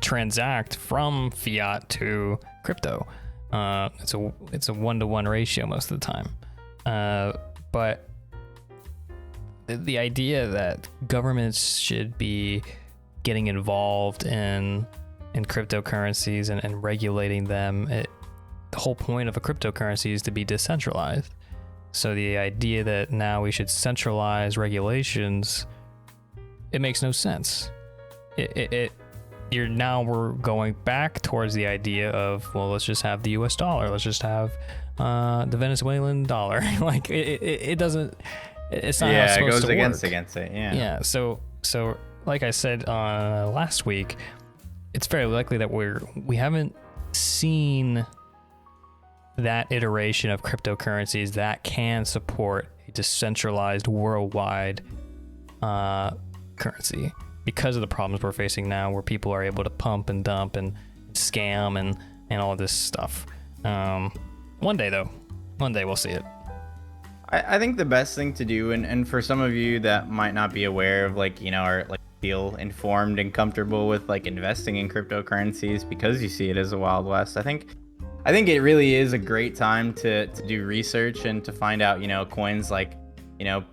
A: transact from fiat to crypto. It's a 1-to-1 ratio most of the time. But the idea that governments should be getting involved in cryptocurrencies and regulating them, the whole point of a cryptocurrency is to be decentralized. So the idea that now we should centralize regulations, it makes no sense. We're going back towards the idea of, well, let's just have the US dollar. Let's just have the Venezuelan dollar. Like it doesn't, it's not how it's supposed to work.
B: Yeah, it goes against it. Yeah.
A: Yeah. So like I said last week, it's very likely that we haven't seen that iteration of cryptocurrencies that can support a decentralized worldwide currency because of the problems we're facing now, where people are able to pump and dump and scam and all this stuff. One day we'll see it.
B: I think the best thing to do, and for some of you that might not be aware of, like, you know, or like feel informed and comfortable with like investing in cryptocurrencies because you see it as a Wild West, I think it really is a great time to do research and to find out, you know, coins like, you know,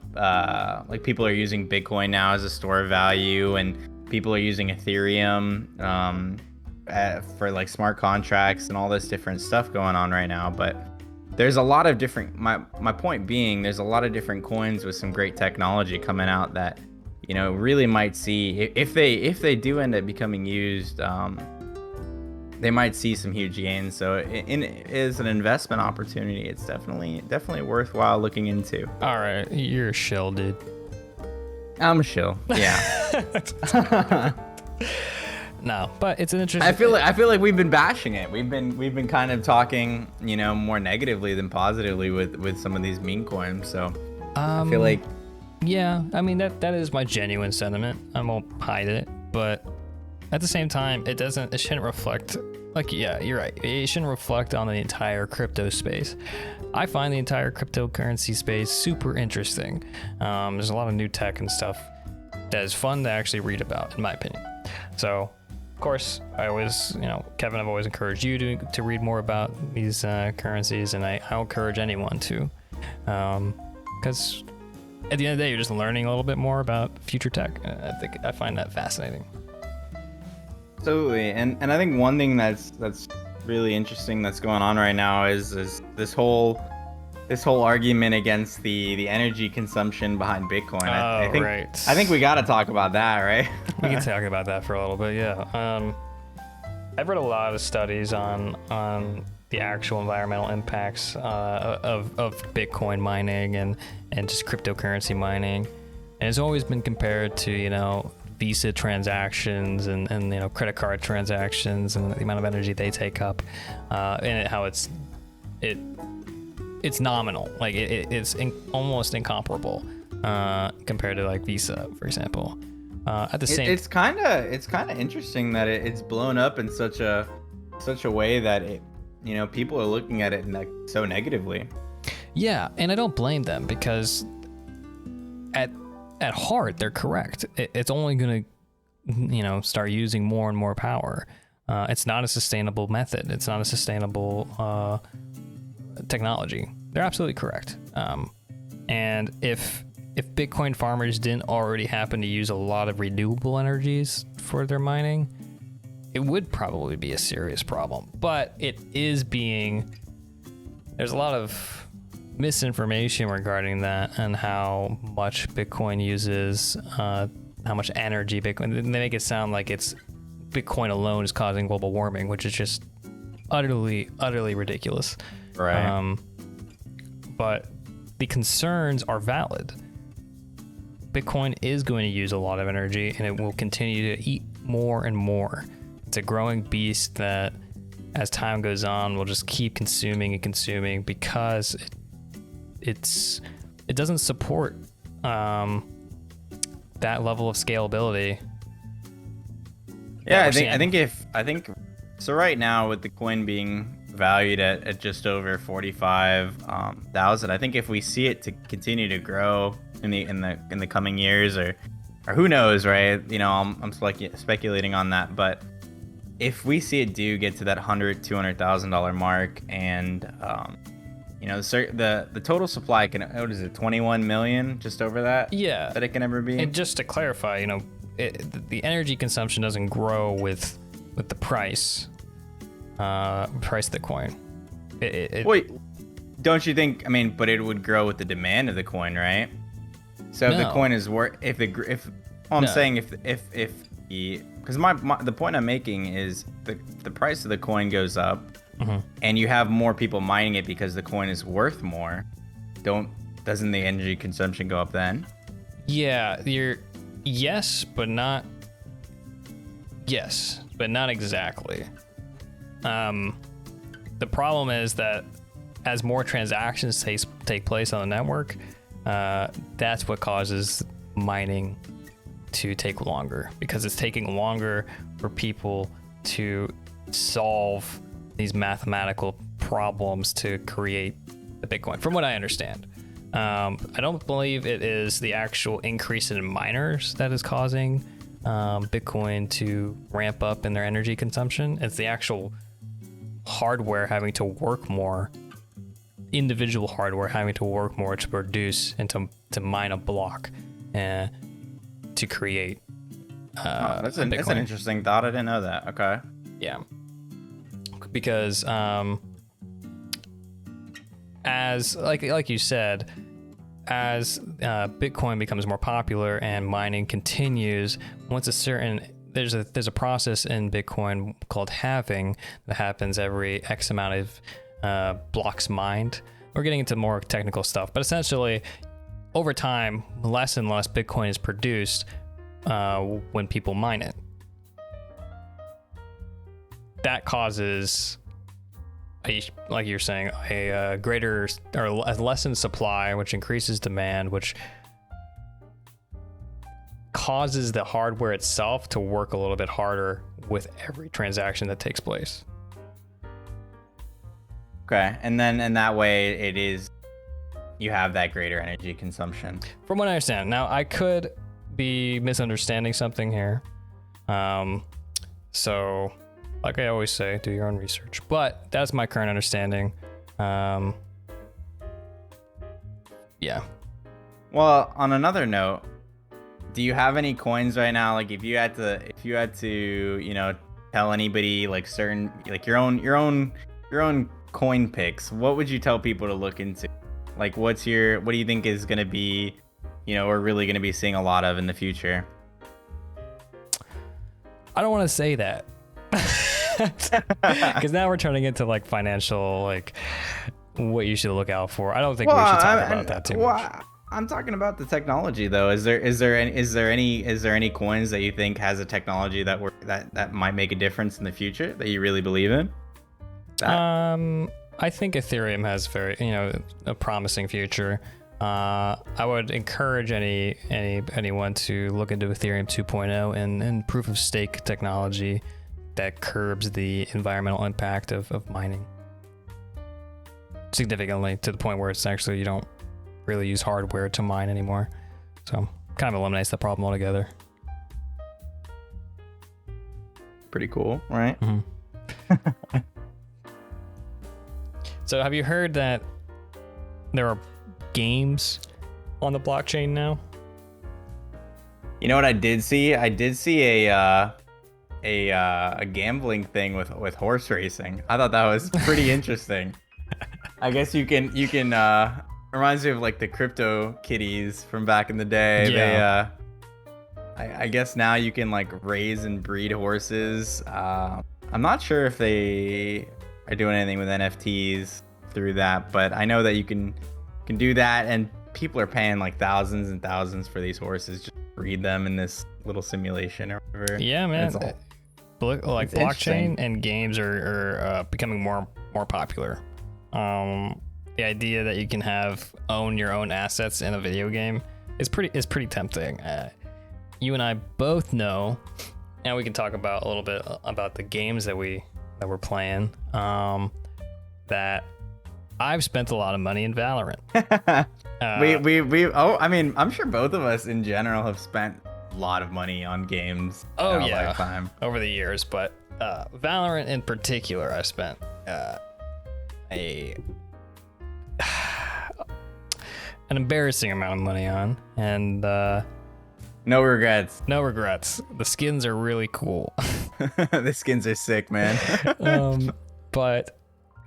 B: like people are using Bitcoin now as a store of value, and people are using Ethereum for like smart contracts and all this different stuff going on right now. But there's a lot of different, my point being, there's a lot of different coins with some great technology coming out that, you know, really might see, if they do end up becoming used, they might see some huge gains. So as an investment opportunity, it's definitely worthwhile looking into.
A: All right, you're a shill, dude.
B: I'm a shill. Yeah.
A: No, but it's an interesting.
B: I feel like we've been bashing it. We've been kind of talking, you know, more negatively than positively with some of these meme coins. So I feel like.
A: Yeah, I mean that is my genuine sentiment. I won't hide it, but at the same time, it shouldn't reflect, like, yeah, you're right. It shouldn't reflect on the entire crypto space. I find the entire cryptocurrency space super interesting. There's a lot of new tech and stuff that is fun to actually read about, in my opinion. So, of course, I always, you know, Kevin, I've always encouraged you to read more about these currencies, and I'll encourage anyone to, because at the end of the day, you're just learning a little bit more about future tech. I find that fascinating.
B: Absolutely, and I think one thing that's really interesting that's going on right now is this whole argument against the energy consumption behind Bitcoin. I think we got to talk about that, right?
A: We can talk about that for a little bit, yeah. I've read a lot of studies on the actual environmental impacts of Bitcoin mining and just cryptocurrency mining, and it's always been compared to, you know, Visa transactions and you know, credit card transactions and the amount of energy they take up, and how it's nominal, like it's almost incomparable compared to like Visa, for example. At the same,
B: it's kind of interesting that it's blown up in such a way that it, you know, people are looking at it so negatively.
A: Yeah, and I don't blame them, because at heart, they're correct. It's only going to, you know, start using more and more power. It's not a sustainable method. It's not a sustainable technology. They're absolutely correct. And if Bitcoin farmers didn't already happen to use a lot of renewable energies for their mining, it would probably be a serious problem. But there's a lot of misinformation regarding that and how much Bitcoin uses, how much energy Bitcoin. They make it sound like it's Bitcoin alone is causing global warming, which is just utterly ridiculous.
B: Right.
A: But the concerns are valid. Bitcoin is going to use a lot of energy, and it will continue to eat more and more. It's a growing beast that, as time goes on, will just keep consuming and consuming, because it doesn't support that level of scalability.
B: Yeah, I think So right now, with the coin being valued at just over 45,000, I think if we see it to continue to grow in the coming years, or who knows, right? You know, I'm speculating on that, but if we see it do get to that $200,000 mark, and you know, the total supply can, what is it, 21 million, just over that?
A: Yeah.
B: That it can ever be.
A: And just to clarify, you know, the energy consumption doesn't grow with the price of the coin.
B: Wait, don't you think? I mean, but it would grow with the demand of the coin, right? So if the coin is worth, I'm saying if because the point I'm making is the price of the coin goes up, and you have more people mining it because the coin is worth more. Doesn't the energy consumption go up then?
A: Yeah, yes, but not exactly. The problem is that as more transactions take place on the network, that's what causes mining to take longer, because it's taking longer for people to solve these mathematical problems to create the Bitcoin, from what I understand. I don't believe it is the actual increase in miners that is causing Bitcoin to ramp up in their energy consumption. It's the actual hardware having to work more, individual hardware having to work more to produce and to mine a block to create
B: that's an interesting thought. I didn't know that. Okay.
A: Yeah. Because as like you said, as Bitcoin becomes more popular and mining continues, once there's a process in Bitcoin called halving that happens every X amount of blocks mined. We're getting into more technical stuff, but essentially, over time, less and less Bitcoin is produced when people mine it. That causes, like you're saying, a greater or a lessened supply, which increases demand, which causes the hardware itself to work a little bit harder with every transaction that takes place.
B: Okay, and then in that way, you have that greater energy consumption.
A: From what I understand. Now, I could be misunderstanding something here. So, like I always say, do your own research. But that's my current understanding. Yeah.
B: Well, on another note, do you have any coins right now? Like, if you had to, you know, tell anybody like certain, like your own coin picks, what would you tell people to look into? Like, what do you think is going to be, you know, we're really going to be seeing a lot of in the future?
A: I don't want to say that. Because now we're turning into like financial, like what you should look out for. I don't think we should talk about that too much.
B: I'm talking about the technology though. Is there any coins that you think has a technology that might make a difference in the future that you really believe in?
A: I think Ethereum has a promising future. I would encourage anyone to look into Ethereum 2.0 and proof of stake technology that curbs the environmental impact of mining significantly, to the point where it's actually, you don't really use hardware to mine anymore. So kind of eliminates the problem altogether.
B: Pretty cool, right?
A: Mm-hmm. So have you heard that there are games on the blockchain now?
B: You know what I did see? I did see a gambling thing with horse racing. I thought that was pretty interesting. I guess you can reminds me of like the crypto kitties from back in the day.
A: Yeah.
B: I guess now you can like raise and breed horses. I'm not sure if they are doing anything with NFTs through that, but I know that you can do that, and people are paying like thousands and thousands for these horses just to breed them in this little simulation or whatever.
A: Yeah, man. Like blockchain and games are becoming more popular. The idea that you can own your own assets in a video game is pretty tempting. You and I both know, and we can talk about a little bit about the games that we that we're playing. That I've spent a lot of money in Valorant.
B: I mean, I'm sure both of us in general have spent a lot of money on games in our lifetime.
A: Over the years, but Valorant in particular, I spent an embarrassing amount of money on, and
B: no regrets.
A: No regrets. The skins are really cool.
B: The skins are sick, man.
A: But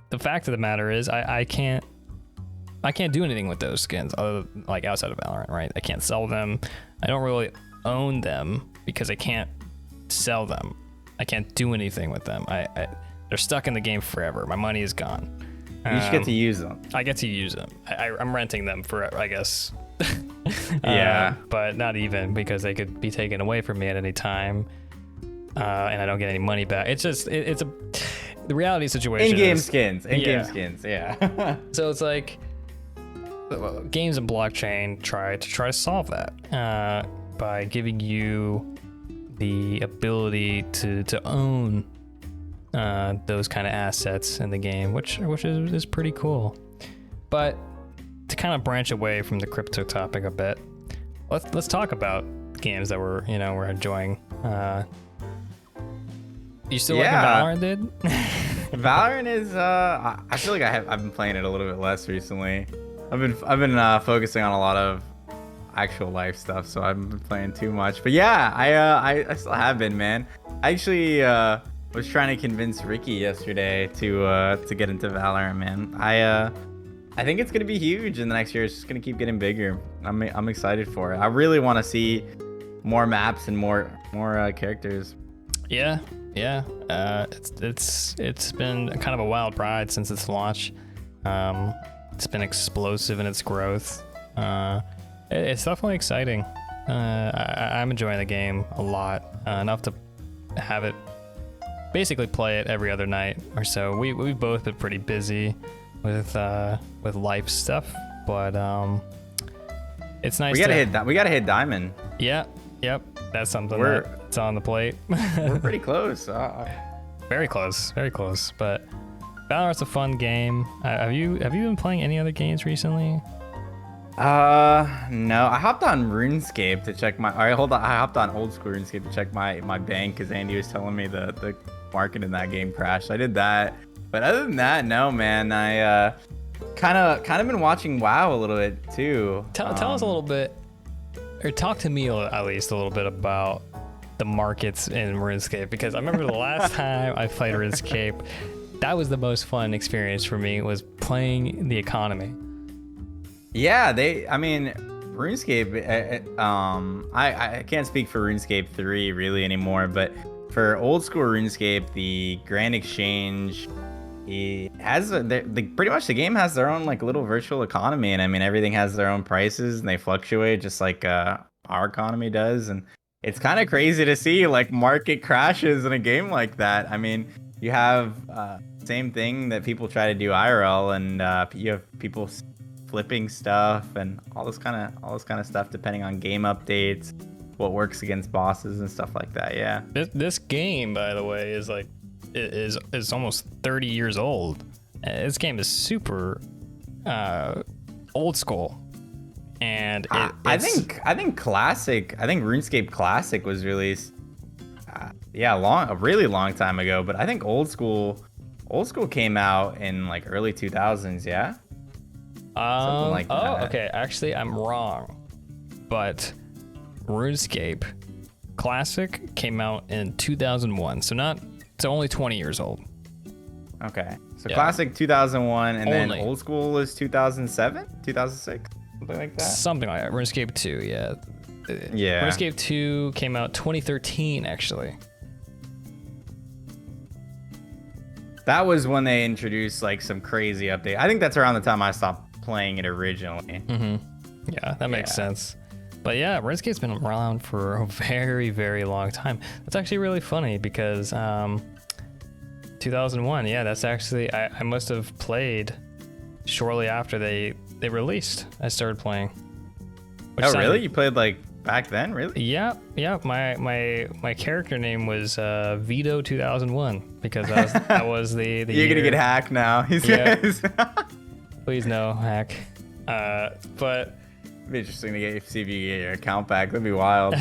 A: the fact of the matter is, I can't do anything with those skins other than, like, outside of Valorant, right? I can't sell them. I don't really own them because I can't sell them. I can't do anything with them. They're stuck in the game forever. My money is gone.
B: You just get to use them.
A: I get to use them. I'm renting them forever, I guess.
B: Yeah.
A: But not even, because they could be taken away from me at any time, and I don't get any money back. It's just the reality situation.
B: In-game skins. Skins. Yeah.
A: So it's like games and blockchain try to solve that by giving you the ability to own those kind of assets in the game, which is pretty cool. But to kind of branch away from the crypto topic a bit, let's talk about games that we're enjoying. You still liking Valorant, dude?
B: Valorant is I feel like I've been playing it a little bit less recently. I've been focusing on a lot of actual life stuff, so I haven't been playing too much. But yeah, I still have been, man. I actually was trying to convince Ricky yesterday to get into Valorant, man. I think it's gonna be huge in the next year. It's just gonna keep getting bigger. I'm excited for it. I really want to see more maps and more characters.
A: Yeah. It's been kind of a wild ride since its launch. It's been explosive in its growth. It's definitely exciting. I'm enjoying the game a lot, enough to have it, basically play it every other night or so. We've both been pretty busy with life stuff, but it's nice.
B: We gotta hit diamond.
A: Yeah. Yep. That's something that's on the plate.
B: We're pretty close.
A: Very close. But Valorant's a fun game. Have you been playing any other games recently?
B: No. I hopped on RuneScape to check I hopped on old school RuneScape to check my bank because Andy was telling me the market in that game crashed. I did that. But other than that, no, man. I kind of been watching WoW a little bit too.
A: Tell us a little bit, or talk to me at least a little bit about the markets in RuneScape, because I remember the last time I played RuneScape, that was the most fun experience for me, was playing the economy.
B: Yeah, RuneScape, I can't speak for RuneScape 3 really anymore, but for old school RuneScape, the Grand Exchange, it has pretty much the game has their own like little virtual economy, and I mean everything has their own prices and they fluctuate just like our economy does, and it's kind of crazy to see like market crashes in a game like that. I mean, you have same thing that people try to do IRL, and you have people flipping stuff and all this kind of stuff depending on game updates, what works against bosses and stuff like that. Yeah.
A: This game, by the way, is like is almost 30 years old. This game is super old school, and
B: I think RuneScape Classic was released a really long time ago, but I think old school came out in like early 2000s. Yeah. Something like that.
A: Okay. Actually, I'm wrong, but RuneScape Classic came out in 2001, so only 20 years old.
B: Okay. So yeah. Classic 2001, and
A: only.
B: Then old school is 2007, 2006, something like that.
A: Something like that. RuneScape 2, yeah.
B: Yeah.
A: RuneScape 2 came out 2013, actually.
B: That was when they introduced like some crazy update. I think that's around the time I stopped playing it originally.
A: Mm-hmm. Yeah, that makes sense. But yeah, RuneScape's been around for a very, very long time. That's actually really funny because 2001, yeah, that's actually, I must have played shortly after they released. I started playing.
B: Oh, really? You played like back then, really?
A: Yeah. My character name was Vito 2001 because that was the
B: You're
A: year.
B: gonna get hacked now. He
A: Yeah.
B: says.
A: Please no hack. But
B: It'd be interesting to see if you get your account back. That'd be wild.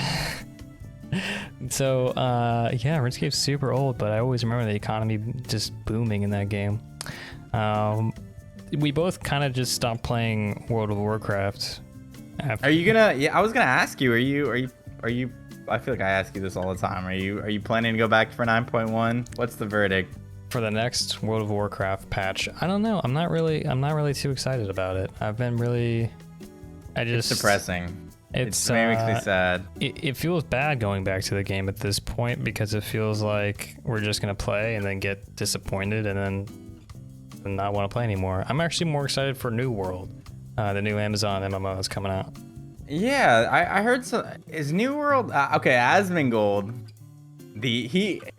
A: so yeah, RuneScape's super old, but I always remember the economy just booming in that game. We both kind of just stopped playing World of Warcraft.
B: Are you gonna? Yeah, I was gonna ask you. Are you? I feel like I ask you this all the time. Are you planning to go back for 9.1? What's the verdict?
A: For the next World of Warcraft patch, I don't know. I'm not really too excited about it.
B: It's depressing. It makes me sad.
A: It feels bad going back to the game at this point because it feels like we're just gonna play and then get disappointed and then not want to play anymore. I'm actually more excited for New World, the new Amazon MMO is coming out.
B: Yeah, I heard so. Is New World okay? Asmongold,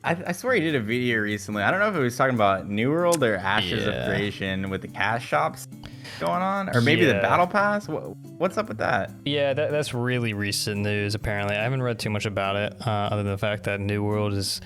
B: I swear he did a video recently. I don't know if it was talking about New World or Ashes of Creation with the cash shops going on, or maybe the battle pass. What's up with that?
A: Yeah, that's really recent news. Apparently, I haven't read too much about it, other than the fact that New World is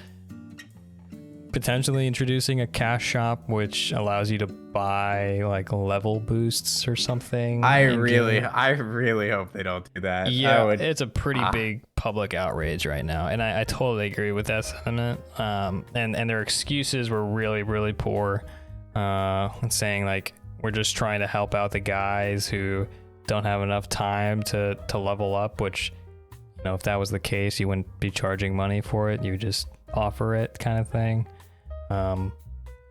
A: potentially introducing a cash shop which allows you to buy like level boosts or something.
B: I really hope they don't do that.
A: Yeah, it's a pretty big public outrage right now, and I totally agree with that sentiment. And their excuses were really poor, saying like we're just trying to help out the guys who don't have enough time to level up, which, you know, if that was the case, you wouldn't be charging money for it. You would just offer it, kind of thing. Or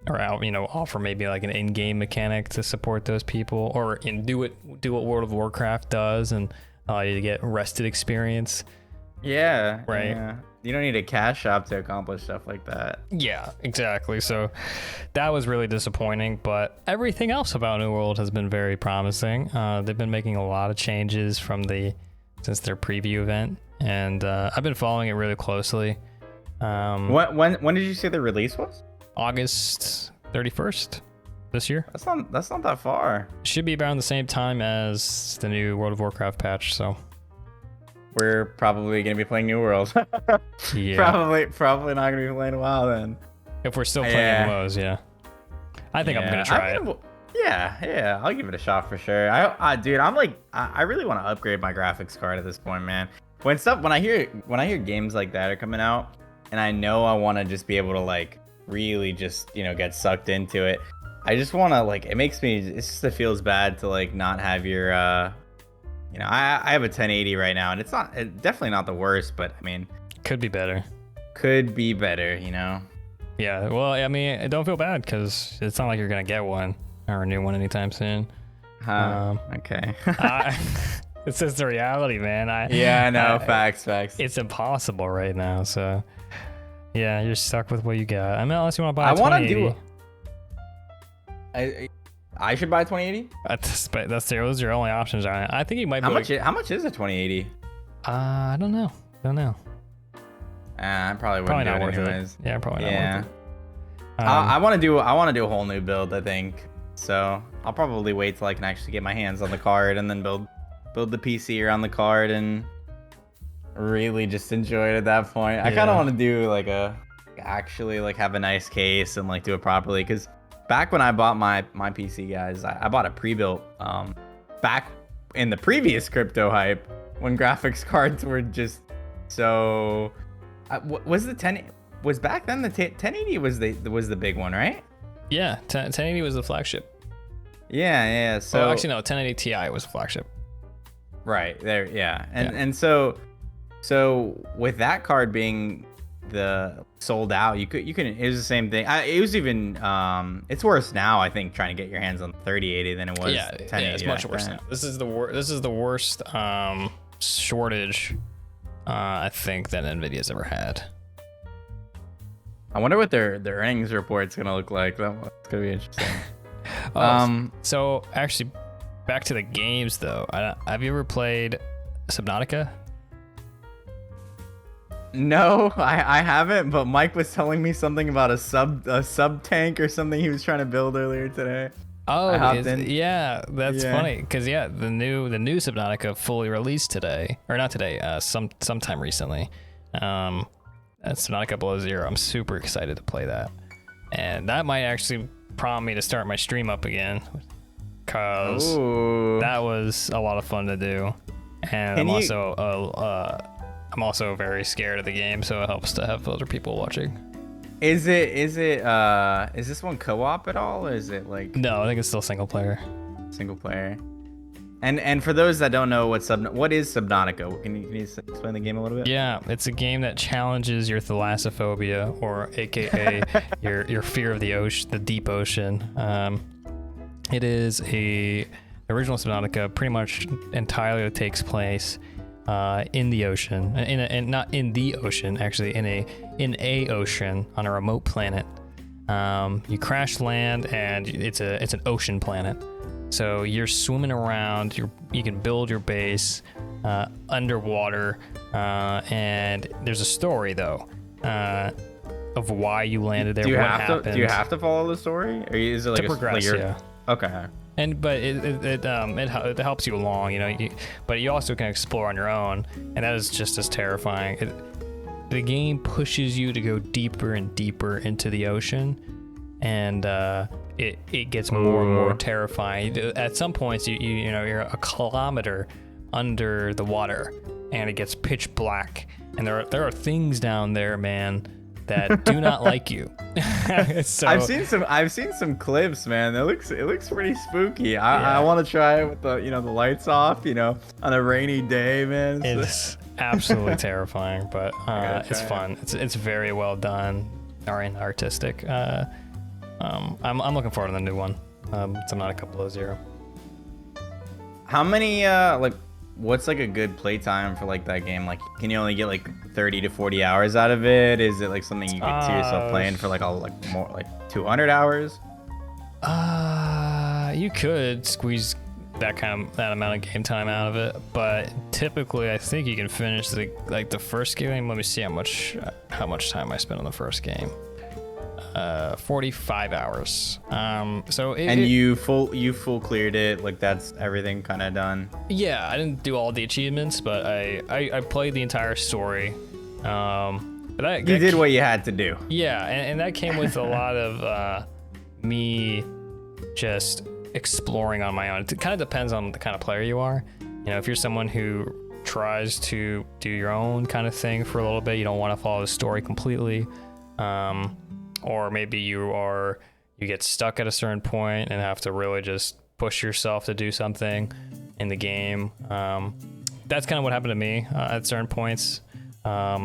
A: offer maybe like an in-game mechanic to support those people, or do what World of Warcraft does and allow you to get rested experience.
B: Yeah,
A: right.
B: Yeah. You don't need a cash shop to accomplish stuff like that.
A: Yeah, exactly. So that was really disappointing, but everything else about New World has been very promising. They've been making a lot of changes since their preview event, and I've been following it really closely.
B: When did you say the release was?
A: August 31st this year.
B: That's not that far.
A: Should be around the same time as the new World of Warcraft patch, so
B: we're probably gonna be playing New World.
A: Yeah.
B: Probably not gonna be playing a while then.
A: If we're still playing MMOs, yeah. I think I'm gonna try it.
B: Yeah, I'll give it a shot for sure. Dude, I really want to upgrade my graphics card at this point, man. When I hear games like that are coming out, and I know I want to just be able to like really just, get sucked into it. I just want to it feels bad to like not have your I have a 1080 right now, and it's definitely not the worst, but I mean,
A: could be better.
B: Yeah,
A: well, I mean, don't feel bad because it's not like you're gonna get one or a new one anytime soon.
B: Okay.
A: It's just the reality, man.
B: I know. Facts.
A: It's impossible right now, so yeah, you're stuck with what you got. I mean, unless you want to buy a 2080.
B: I should buy a 2080.
A: Those are your only options. I think you might.
B: How much is a 2080?
A: I don't know.
B: I probably wouldn't do
A: not
B: it
A: worth
B: anyways.
A: it. Yeah, probably not worth it.
B: I want to do a whole new build, I think. So I'll probably wait till I can actually get my hands on the card and then build the PC around the card and really just enjoy it at that point. I kind of want to do actually have a nice case and do it properly, because back when I bought my PC, guys, I bought a pre-built back in the previous crypto hype when graphics cards were just so was back then the 1080 was the big one, right?
A: Yeah, 1080 was the flagship.
B: Yeah. So
A: actually no, 1080 Ti was flagship.
B: Right there, yeah. And so with that card being the sold out, you can it was the same thing. It was even it's worse now, I think, trying to get your hands on 3080 than it was 1080.
A: Yeah, it's much worse now. This is the worst shortage I think that Nvidia's ever had.
B: I wonder what their earnings report's gonna look like. That's gonna be interesting.
A: So actually, back to the games though. Have you ever played Subnautica?
B: No, I haven't. But Mike was telling me something about a sub tank or something he was trying to build earlier today.
A: Oh,
B: I hopped in.
A: yeah, that's
B: Yeah.
A: funny because yeah, the new Subnautica fully released today, or not today, sometime recently. That's Subnautica Below Zero. I'm super excited to play that, and that might actually prompt me to start my stream up again, cause
B: Ooh.
A: that was a lot of fun to do, and I'm also very scared of the game, so it helps to have other people watching.
B: Is this one co-op at all, or is it like
A: No, I think it's still single player.
B: single player? And for those that don't know what is Subnautica? Can you explain the game a little bit?
A: Yeah, it's a game that challenges your thalassophobia, or AKA your fear of the ocean, the deep ocean. It is the original Subnautica, pretty much entirely takes place in the ocean, and not in the ocean, actually in a ocean on a remote planet. You crash land, and it's an ocean planet. So you're swimming around. You can build your base underwater, and there's a story though of why you landed there.
B: Do you
A: what
B: have
A: happened.
B: to have to follow the story, or is it like
A: to progress? Yeah.
B: Okay.
A: But it helps you along, you know. But you also can explore on your own, and that is just as terrifying. The game pushes you to go deeper and deeper into the ocean, and it gets more and more terrifying. At some points, you know you're a kilometer under the water, and it gets pitch black, and there are things down there, man, that do not like you. So,
B: I've seen some clips, man. It looks pretty spooky. I want to try it with the the lights off, on a rainy day, man.
A: it's absolutely terrifying, but it's
B: try
A: fun. It's very well done, and artistic. I'm looking forward to the new one. Subnautica Below Zero.
B: How many what's like a good playtime for like that game? Like, can you only get like 30 to 40 hours out of it? Is it like something you could see yourself playing for like more like 200 hours?
A: You could squeeze that amount of game time out of it, but typically I think you can finish the first game. Let me see how much time I spent on the first game. 45 hours. You full cleared it, like that's everything kind of done. Yeah, I didn't do all the achievements, but I played the entire story. You
B: did what you had to do.
A: Yeah, and that came with a lot of me just exploring on my own. It kind of depends on the kind of player you are. You know, if you're someone who tries to do your own kind of thing for a little bit, you don't want to follow the story completely. Or maybe you get stuck at a certain point and have to really just push yourself to do something in the game. That's kind of what happened to me at certain points. I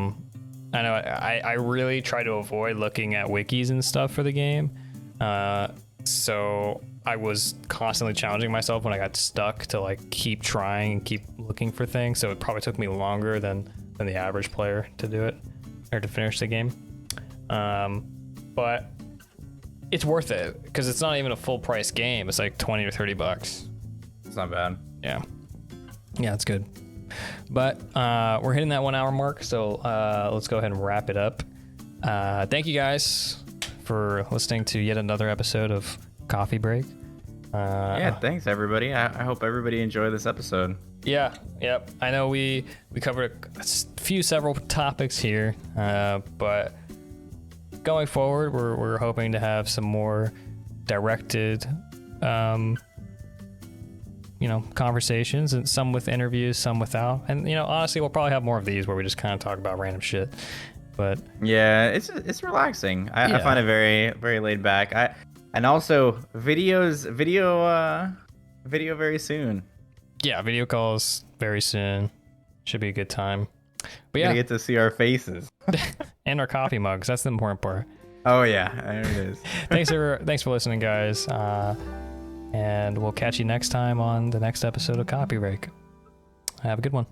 A: know I really try to avoid looking at wikis and stuff for the game. So I was constantly challenging myself when I got stuck to like keep trying and keep looking for things. So it probably took me longer than the average player to do it or to finish the game. But it's worth it because it's not even a full price game. It's like $20 or $30.
B: It's not bad.
A: Yeah, it's good. But we're hitting that 1 hour mark, so let's go ahead and wrap it up. Thank you guys for listening to yet another episode of Coffee Break.
B: Thanks everybody. I hope everybody enjoyed this episode.
A: Yeah, yep. I know we covered several topics here, but going forward, we're hoping to have some more directed, conversations, and some with interviews, some without. And honestly, we'll probably have more of these where we just kind of talk about random shit. But
B: yeah, it's relaxing. I find it very, very laid back. And also video very soon.
A: Yeah, video calls very soon. Should be a good time. But yeah,
B: you get to see our faces
A: and our coffee mugs. That's the important part.
B: Oh yeah, there it is.
A: Thanks for listening, guys. And we'll catch you next time on the next episode of Coffee Break. Have a good one.